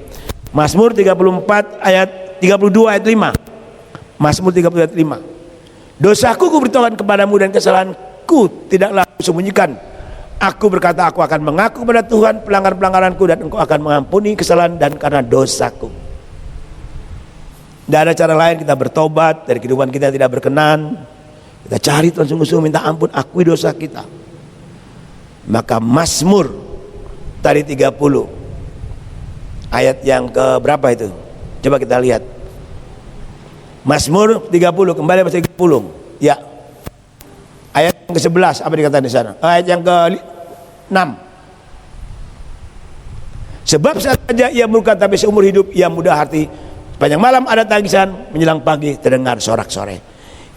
Mazmur 34 ayat 32 ayat 5. Mazmur 32 ayat 5. Dosaku kuberitahukan kepadamu dan kesalahanku tidaklah kusembunyikan. Aku berkata, aku akan mengaku kepada Tuhan pelanggaran-pelanggaranku, dan engkau akan mengampuni kesalahan dan karena dosaku. Tidak ada cara lain kita bertobat dari kehidupan kita tidak berkenan. Kita cari Tuhan sungguh-sungguh, minta ampun, akui dosa kita. Maka Mazmur tadi 30 ayat yang ke berapa itu? Coba kita lihat. Mazmur 30, kembali pasal 30. Ya. Ayat yang ke-11 apa dikatakan di sana? Ayat yang ke-6. Sebab saja ia murka, tapi seumur hidup ia mudah hati. Sepanjang malam ada tangisan, menjelang pagi terdengar sorak-sorai.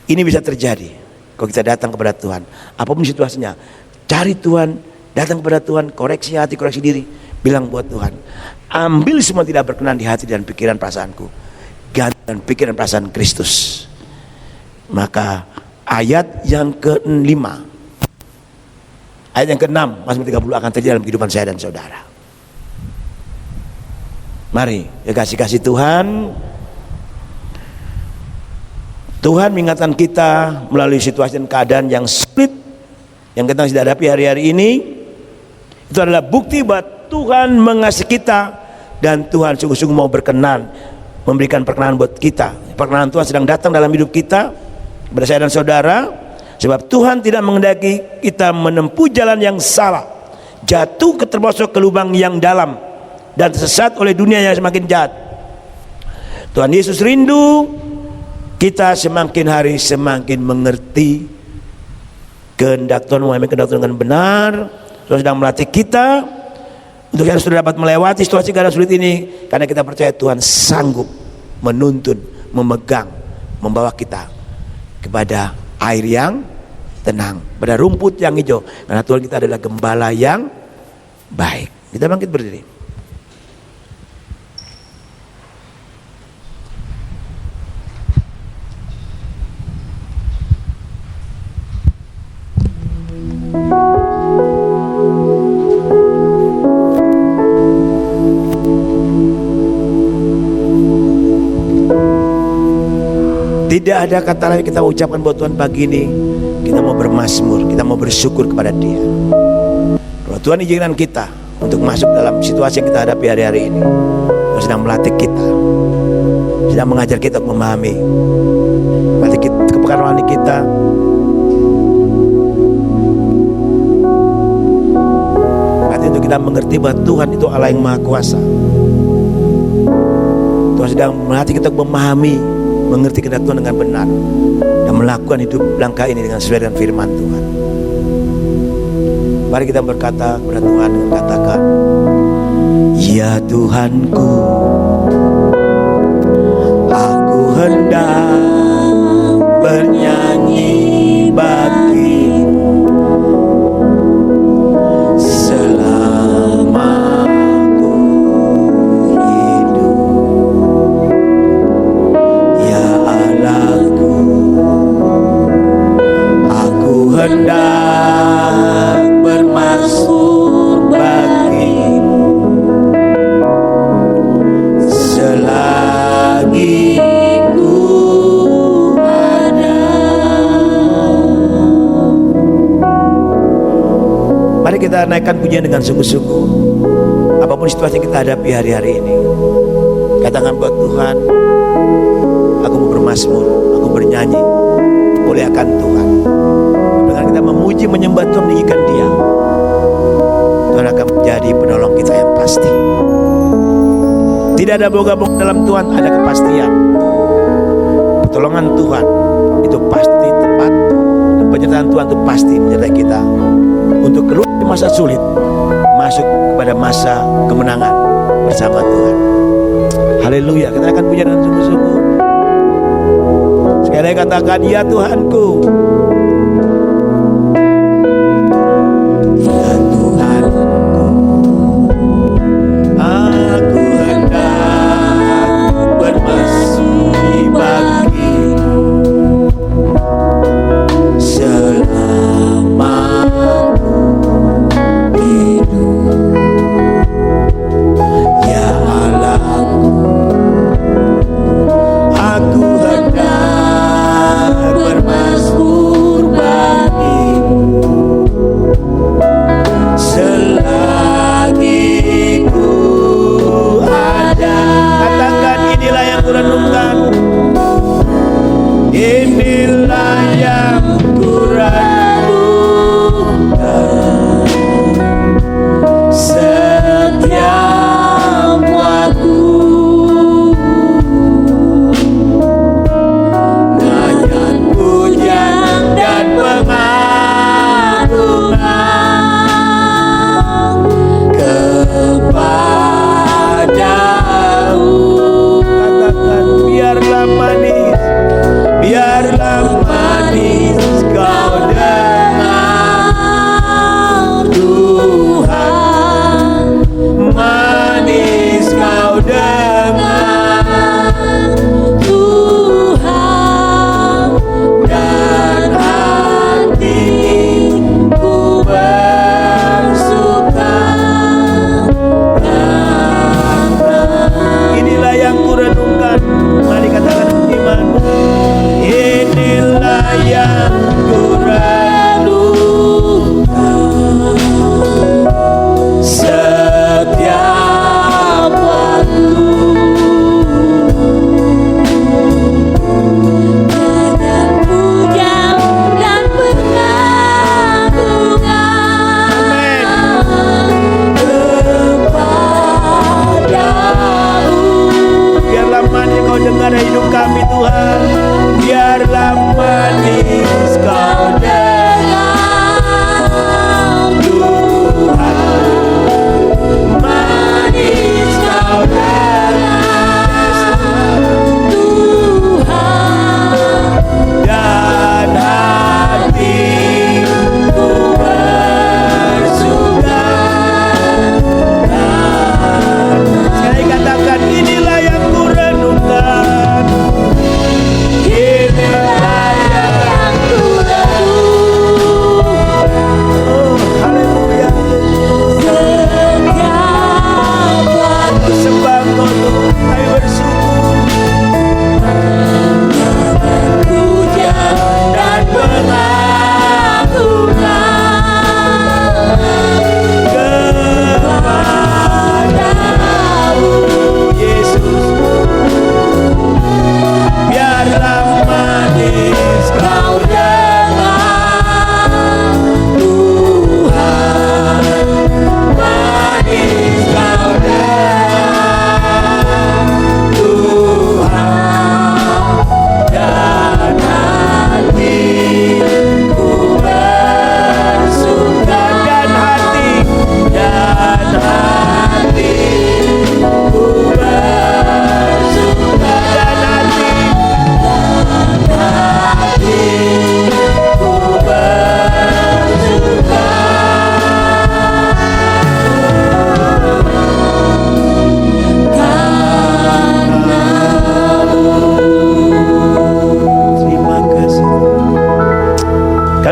Ini bisa terjadi kalau kita datang kepada Tuhan. Apapun situasinya, cari Tuhan, datang kepada Tuhan, koreksi hati, koreksi diri. Bilang buat Tuhan, ambil semua tidak berkenan di hati dan pikiran perasaanku, ganti dan pikiran perasaan Kristus. Maka ayat yang ke-5, ayat yang ke-6 Mazmur 30 akan terjadi dalam kehidupan saya dan saudara. Mari ya kasih Tuhan. Tuhan mengingatkan kita melalui situasi dan keadaan yang sulit yang kita sedang hadapi hari-hari ini. Itu adalah bukti bahwa Tuhan mengasihi kita, dan Tuhan sungguh-sungguh mau berkenan, memberikan perkenanan buat kita. Perkenanan Tuhan sedang datang dalam hidup kita, kepada saya dan saudara. Sebab Tuhan tidak menghendaki kita menempuh jalan yang salah, jatuh terperosok ke lubang yang dalam, dan tersesat oleh dunia yang semakin jahat. Tuhan Yesus rindu kita semakin hari semakin mengerti kehendak Tuhan, memahami kehendak Tuhan dengan benar. Tuhan sedang melatih kita untuk yang sudah dapat melewati situasi keadaan sulit ini, karena kita percaya Tuhan sanggup menuntun, memegang, membawa kita kepada air yang tenang, pada rumput yang hijau, karena Tuhan kita adalah gembala yang baik. Kita bangkit berdiri. Tidak ada kata lain kita ucapkan buat Tuhan pagi ini. Kita mau bermazmur, kita mau bersyukur kepada Dia. Kalau Tuhan izinkan kita untuk masuk dalam situasi yang kita hadapi hari-hari ini, Tuhan sedang melatih kita, sedang mengajar kita untuk memahami, melatih kepekaan rohani kita. Melatih untuk kita mengerti bahwa Tuhan itu Allah yang Maha Kuasa. Tuhan sedang melatih kita untuk memahami, mengerti kehendak Tuhan dengan benar, dan melakukan hidup langkah ini dengan sesuai dengan firman Tuhan. Mari kita berkata kepada Tuhan dengan katakan, ya Tuhanku, aku hendak bernyanyi bagimu selama aku hidup. Ya Allahku, aku hendak bermazmur bagimu selagi ku ada. Mari kita naikkan pujian dengan sungguh-sungguh. Apapun situasi yang kita hadapi hari-hari ini, katakan buat Tuhan, aku mau bermazmur, aku bernyanyi, muliakan Tuhan. Dengan kita memuji, menyembah Tuhan, meninggikan Dia, Tuhan akan menjadi penolong kita yang pasti. Tidak ada boga-boga dalam Tuhan, ada kepastian. Pertolongan Tuhan itu pasti tepat, dan penyertaan Tuhan itu pasti menyertai kita untuk keluar dari masa sulit, masuk kepada masa kemenangan bersama Tuhan. Haleluya. Kita akan puji dengan sungguh-sungguh. Sekali lagi katakan, ya Tuhanku, ya Tuhanku, aku hendak bermazmur bagimu selama aku hidup. Ya Allahku, aku hendak bermazmur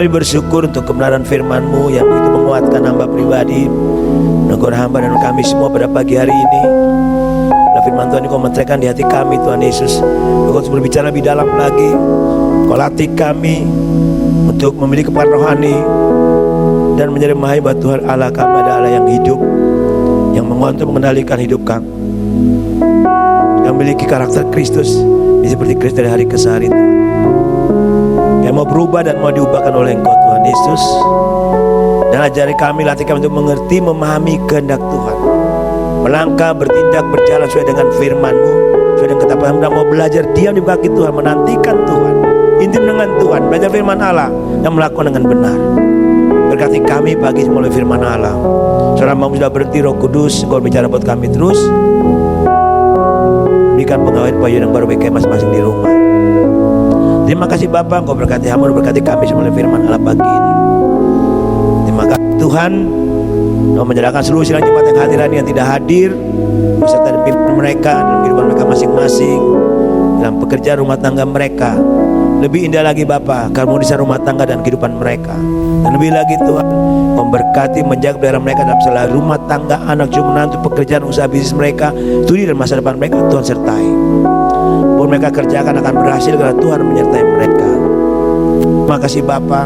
Kami bersyukur untuk kebenaran firman-Mu yang begitu menguatkan hamba pribadi, menegur hamba dan kami semua pada pagi hari ini. Dan firman Tuhan Kau menteraikan di hati kami, Tuhan Yesus. Kau harus berbicara lebih dalam lagi. Kau latih kami untuk memiliki kekuatan rohani dan menjadi memahami bahwa Tuhan Allah kami adalah Allah yang hidup, yang mengontrol mengendalikan hidup kami, yang memiliki karakter Kristus, seperti Kristus dari hari ke hari, Tuhan. Yang mau berubah dan mau diubahkan oleh Engkau, Tuhan Yesus. Dan ajari kami, latih kami untuk mengerti, memahami kehendak Tuhan, melangkah, bertindak, berjalan sesuai dengan firman-Mu, sesuai dengan ketaatan. Dan mau belajar diam di kaki Tuhan, menantikan Tuhan, intim dengan Tuhan, belajar firman Allah dan melakukan dengan benar. Berkati kami pagi melalui firman Allah. Saudara mau sudah berhenti, Roh Kudus Engkau bicara buat kami terus. Berikan pengetahuan yang baru bagi masing-masing di rumah. Terima kasih Bapa, Engkau berkati hamba, berkati kami melalui firman Allah pagi ini. Terima kasih Tuhan, Engkau menyerahkan seluruh sidang jemaat yang hadiran yang tidak hadir, beserta pimpin mereka dalam kehidupan mereka masing-masing, dalam pekerjaan rumah tangga mereka. Lebih indah lagi Bapa, keharmonisan rumah tangga dan kehidupan mereka. Dan lebih lagi Tuhan, memberkati, menjaga pelihara mereka dalam segala rumah tangga, anak cucu menantu, pekerjaan, usaha bisnis mereka, studi dan masa depan mereka. Tuhan sertai. Pun mereka kerjakan akan berhasil karena Tuhan menyertai mereka. Terima kasih Bapa,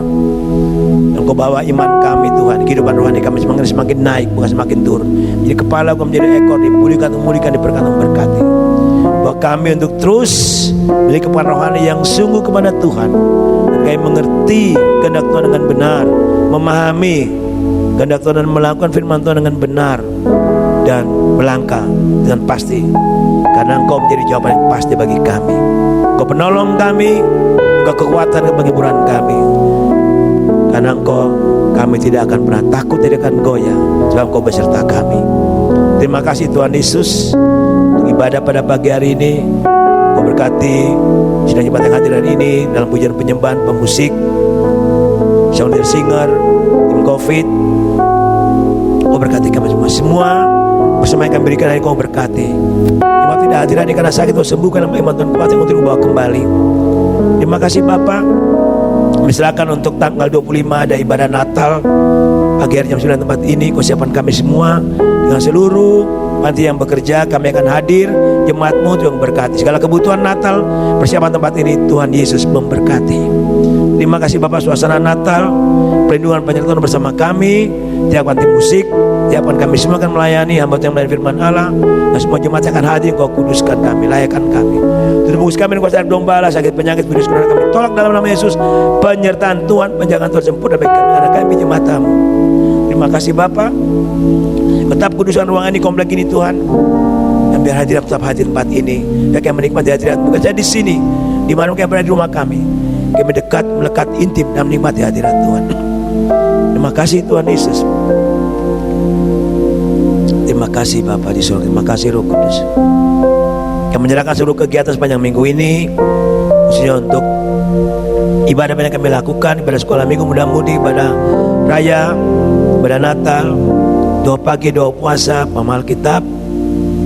Engkau bawa iman kami Tuhan, kehidupan rohani kami semakin naik, bukan semakin turun. Jadi kepala Engkau menjadi ekor, dipulihkan, diberkati, memberkati. Bahwa kami untuk terus memiliki kekuatan rohani yang sungguh kepada Tuhan, dan kami mengerti kehendak Tuhan dengan benar, memahami kehendak Tuhan dan melakukan firman Tuhan dengan benar, dan melangkah dengan pasti, karena Engkau menjadi jawaban yang pasti bagi kami. Engkau penolong kami, Engkau kekuatan dan penghiburan kami, karena Engkau, kami tidak akan pernah takut, tidak akan goyah, sebab Engkau beserta kami. Terima kasih Tuhan Yesus untuk ibadah pada pagi hari ini. Engkau berkati sidang jemaat yang hadiran ini dalam pujian penyembahan, pemusik, sound singer, tim COVID. Engkau berkati kami semua bersama yang kami berikan hari Engkau berkati. Jemaat tidak hadir ini karena sakit, Kau sembuhkan dalam iman Tuhan kuat yang untuk dibawa kembali. Terima kasih Bapa. Misalkan untuk tanggal 25 ada ibadah Natal pagi hari jam 9 tempat ini. Kau siapkan kami semua dengan seluruh panti yang bekerja. Kami akan hadir, jemaat-Mu Tuhan berkati segala kebutuhan Natal, persiapan tempat ini Tuhan Yesus memberkati. Terima kasih Bapak, suasana Natal, perlindungan penyertaan bersama kami. Tiap panti musik, tiapkan kami semua akan melayani hamba yang melayani firman Allah, dan semua jemaat yang akan hadir Kau kuduskan kami, layakkan kami. Tubuh kami kuasa dari domba Allah, sakit penyakit virus corona kami tolak dalam nama Yesus. Penyertaan Tuhan, penjagaan Tuhan sempurna bagi kami, anak kami jemaat-Mu. Terima kasih Bapa. Tetap kuduskan ruangan ini, komplek ini Tuhan, dan biar hadirat tetap hadir tempat ini. Biar kami menikmati hadirat bukan saja di sini, di mana kami berada di rumah kami. Kami dekat, melekat, intim dan menikmati hadirat Tuhan. Terima kasih Tuhan Yesus. Terima kasih Bapa di surga. Terima kasih Roh Kudus. Kami menyerahkan seluruh kegiatan sepanjang minggu ini, khususnya untuk ibadah yang kami lakukan, ibadah sekolah minggu, mudah-mudi, ibadah raya, ibadah Natal, doa pagi, doa puasa, pemahaman Alkitab,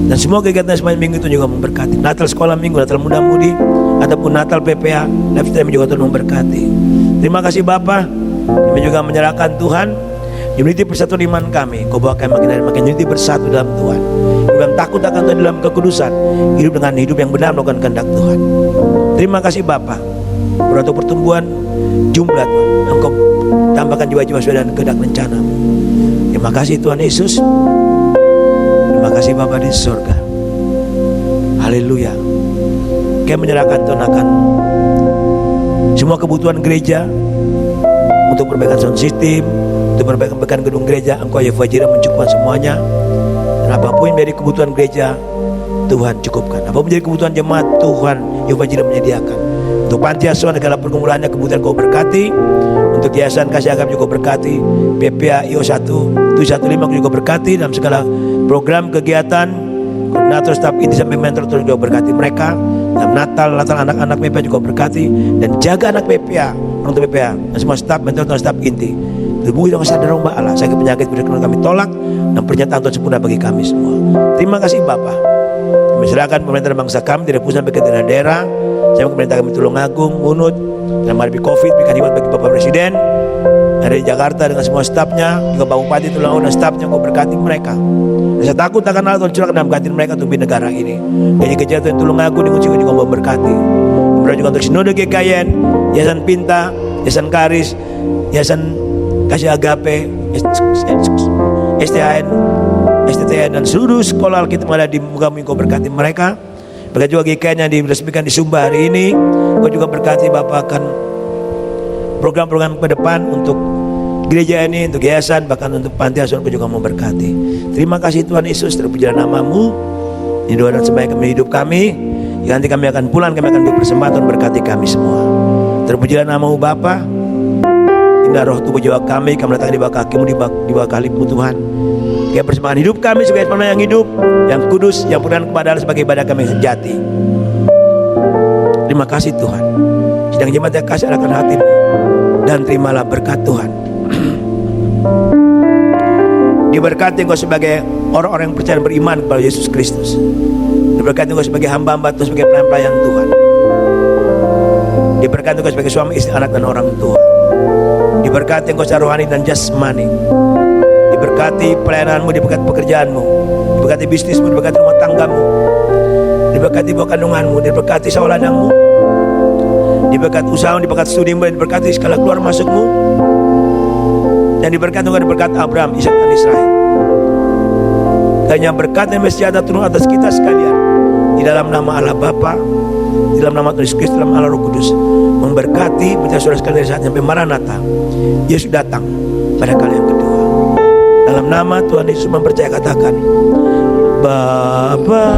dan semua kegiatan sepanjang minggu itu juga memberkati. Natal sekolah minggu, Natal muda-mudi, ataupun Natal PPA, lifetime juga Tuhan memberkati. Terima kasih Bapa. Kami juga menyerahkan Tuhan unity persatuan iman kami. Kau bawa kami makin dari makin unity bersatu dalam Tuhan, hidup dalam takut akan Tuhan, dalam kekudusan, hidup dengan hidup yang benar melakukan kehendak Tuhan. Terima kasih Bapa untuk pertumbuhan jumlah Tuhan, Engkau tambahkan jiwa-jiwa sesuai dengan kehendak rencana-Mu. Terima kasih Tuhan Yesus. Terima kasih Bapa di surga. Haleluya. Kami menyerahkan Tuhan akan semua kebutuhan gereja, untuk perbaikan sound system, untuk perbaikan gedung gereja. Engkau Yehova Jireh mencukupkan semuanya. Dan apapun yang menjadi kebutuhan gereja, Tuhan cukupkan. Apapun menjadi kebutuhan jemaat, Tuhan Yehova Jireh menyediakan. Untuk panti asuhan segala pergumulannya, kebutuhan Kau berkati. Untuk yayasan kasih agama juga berkati. PPA IO 115 juga berkati. Dalam segala program kegiatan, koordinator staf inti sampai mentor Tuhan juga berkati mereka. Dalam Natal anak-anak PPA juga berkati. Dan jaga anak PPA, orang tua PPA, dan semua staf mentor dan staf inti. Tubuh yang sadar rumah Allah, sakit penyakit virus kami tolak, dan pernyataan Tuhan sempurna bagi kami semua. Terima kasih Bapa. Kami serahkan pemerintah bangsa kami dari pusat sampai ke daerah. Saya pemerintah kami Tulungagung, Ngunut, dalam menghadapi COVID, berikan hikmat bagi Bapak Presiden, Ada di Jakarta dengan semua stafnya, juga Pak Bupati Tulungagung dan stafnya, Engkau berkati mereka. Dan saya takut akan hal Tuhan curahkan dalam hati mereka untuk di negara ini. Gereja Tuhan Tulungagung dengan juga Engkau berkati. Berdoa juga untuk Sinode GKYN, Yayasan Pinta, Yayasan Karis, Yayasan Kasih Agape, STHN, STTN dan seluruh sekolah kita yang ada di muka Engkau berkati mereka. Berkati juga GKYN yang diresmikan di Sumba hari ini. Engkau juga berkati Bapak akan program-program ke depan untuk gereja ini, untuk yayasan, bahkan untuk panti asuhan Engkau juga memberkati. Terima kasih Tuhan Yesus, terpujilah nama-Mu. Ini doa dan sembah kami hidup kami. Nanti kami akan pulang, kami akan berpersembahkan berkati kami semua. Terpujilah nama-Mu Bapa. Indah roh tubuh jiwa kami datang di bawah kaki-Mu, di bawah kali-Mu Tuhan. Kami persembahkan hidup kami sebagai sempurna yang hidup, yang kudus, yang purihan kepada Allah sebagai ibadah kami yang sejati. Terima kasih Tuhan. Sedang jemaat yang kasih akan hati-Mu, dan terimalah berkat Tuhan. Diberkati Engkau sebagai orang-orang yang percaya dan beriman kepada Yesus Kristus. Diberkati Engkau sebagai hamba-hamba Tuhan, sebagai pelayan-pelayan Tuhan. Diberkati Engkau sebagai suami, istri, anak dan orang tua. Diberkati Engkau secara rohani dan jasmani. Diberkati pelayananmu, diberkati pekerjaanmu, diberkati bisnismu, diberkati rumah tanggamu, diberkati buah kandunganmu, diberkati sawah ladangmu, diberkati usahamu, diberkati studimu, diberkati segala keluar masukmu, dan diberkati juga diberkati Abraham, Ishak dan Israel. Dan yang berkat dan sejahtera turun atas kita sekalian, di dalam nama Allah Bapa, di dalam nama Tuhan Yesus Kristus, dalam Allah Roh Kudus, memberkati percaya saudara sekalian dari saat sampai Maranatha. Yesus datang pada kali yang kedua. Dalam nama Tuhan Yesus mempercaya, katakan Bapa.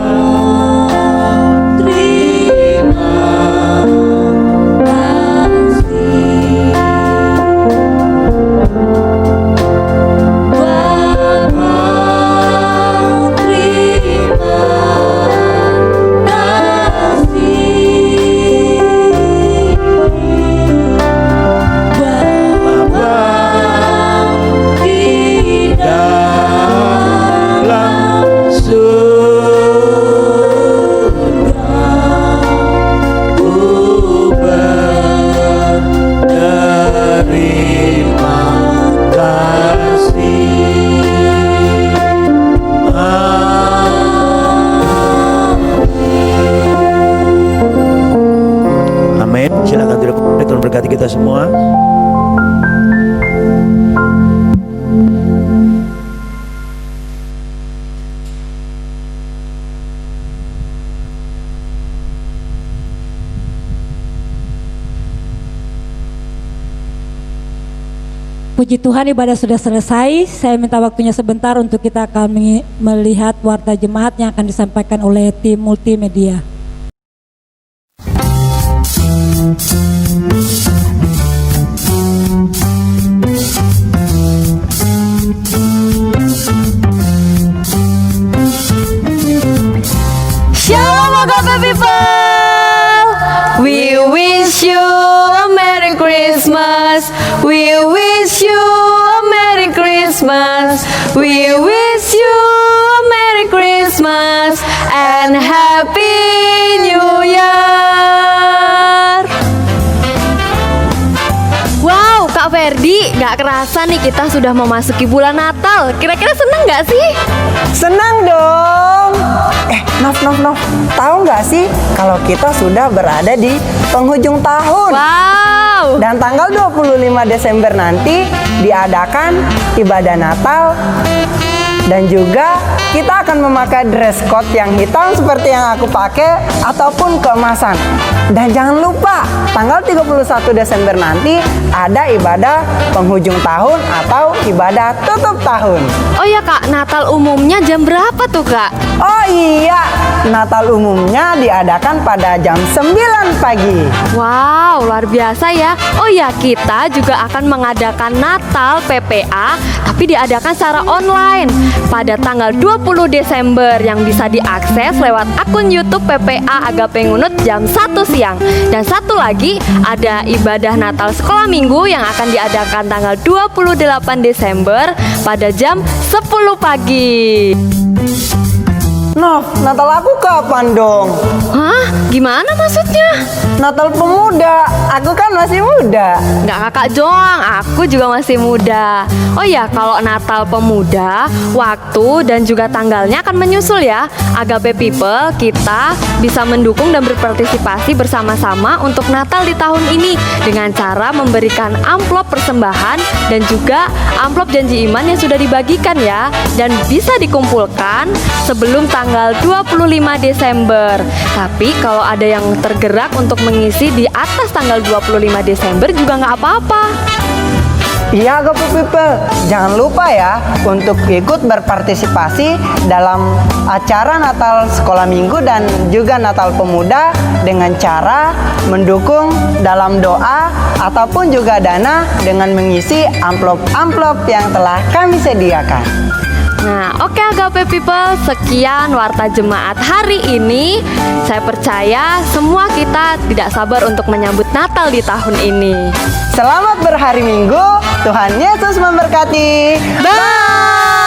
Silakan duduk, Tuhan berkati kita semua. Puji Tuhan, ibadah sudah selesai. Saya minta waktunya sebentar untuk kita akan melihat warta jemaat yang akan disampaikan oleh tim multimedia. Shalom Agape people, we wish you a Merry Christmas. We wish you a Merry Christmas. We wish you a Merry Christmas and Happy New Year. Wow, Kak Ferdi, gak kerasa nih kita sudah memasuki bulan Natal. Kira-kira seneng gak sih? Senang dong. Nov, tahu nggak sih kalau kita sudah berada di penghujung tahun? Wow. Dan tanggal 25 Desember nanti diadakan ibadah Natal. Dan juga kita akan memakai dress code yang hitam seperti yang aku pakai ataupun keemasan. Dan jangan lupa tanggal 31 Desember nanti ada ibadah penghujung tahun atau ibadah tutup tahun. Oh ya Kak, Natal umumnya jam berapa tuh Kak? Oh iya, Natal umumnya diadakan pada jam 9 pagi. Wow, luar biasa ya. Oh ya, kita juga akan mengadakan Natal PPA, tapi diadakan secara online pada tanggal 20 Desember yang bisa diakses lewat akun YouTube PPA Agape Ngunut jam 1 siang. Dan satu lagi, ada ibadah Natal Sekolah Minggu yang akan diadakan tanggal 28 Desember pada jam 10 pagi. Nov, Natal aku kapan dong? Hah? Gimana maksudnya? Natal pemuda, aku kan masih muda. Nggak kakak doang, aku juga masih muda. Oh ya, kalau Natal pemuda, waktu dan juga tanggalnya akan menyusul ya. Agape People, kita bisa mendukung dan berpartisipasi bersama-sama untuk Natal di tahun ini dengan cara memberikan amplop persembahan dan juga amplop janji iman yang sudah dibagikan ya, dan bisa dikumpulkan sebelum tanggal 25 Desember. Tapi kalau ada yang tergerak untuk mengisi di atas tanggal 25 Desember juga nggak apa-apa. Iya Agape People, jangan lupa ya untuk ikut berpartisipasi dalam acara Natal Sekolah Minggu dan juga Natal Pemuda dengan cara mendukung dalam doa ataupun juga dana dengan mengisi amplop-amplop yang telah kami sediakan. Nah, oke Agape People, sekian Warta Jemaat hari ini. Saya percaya semua kita tidak sabar untuk menyambut Natal di tahun ini. Selamat berhari Minggu, Tuhan Yesus memberkati. Bye!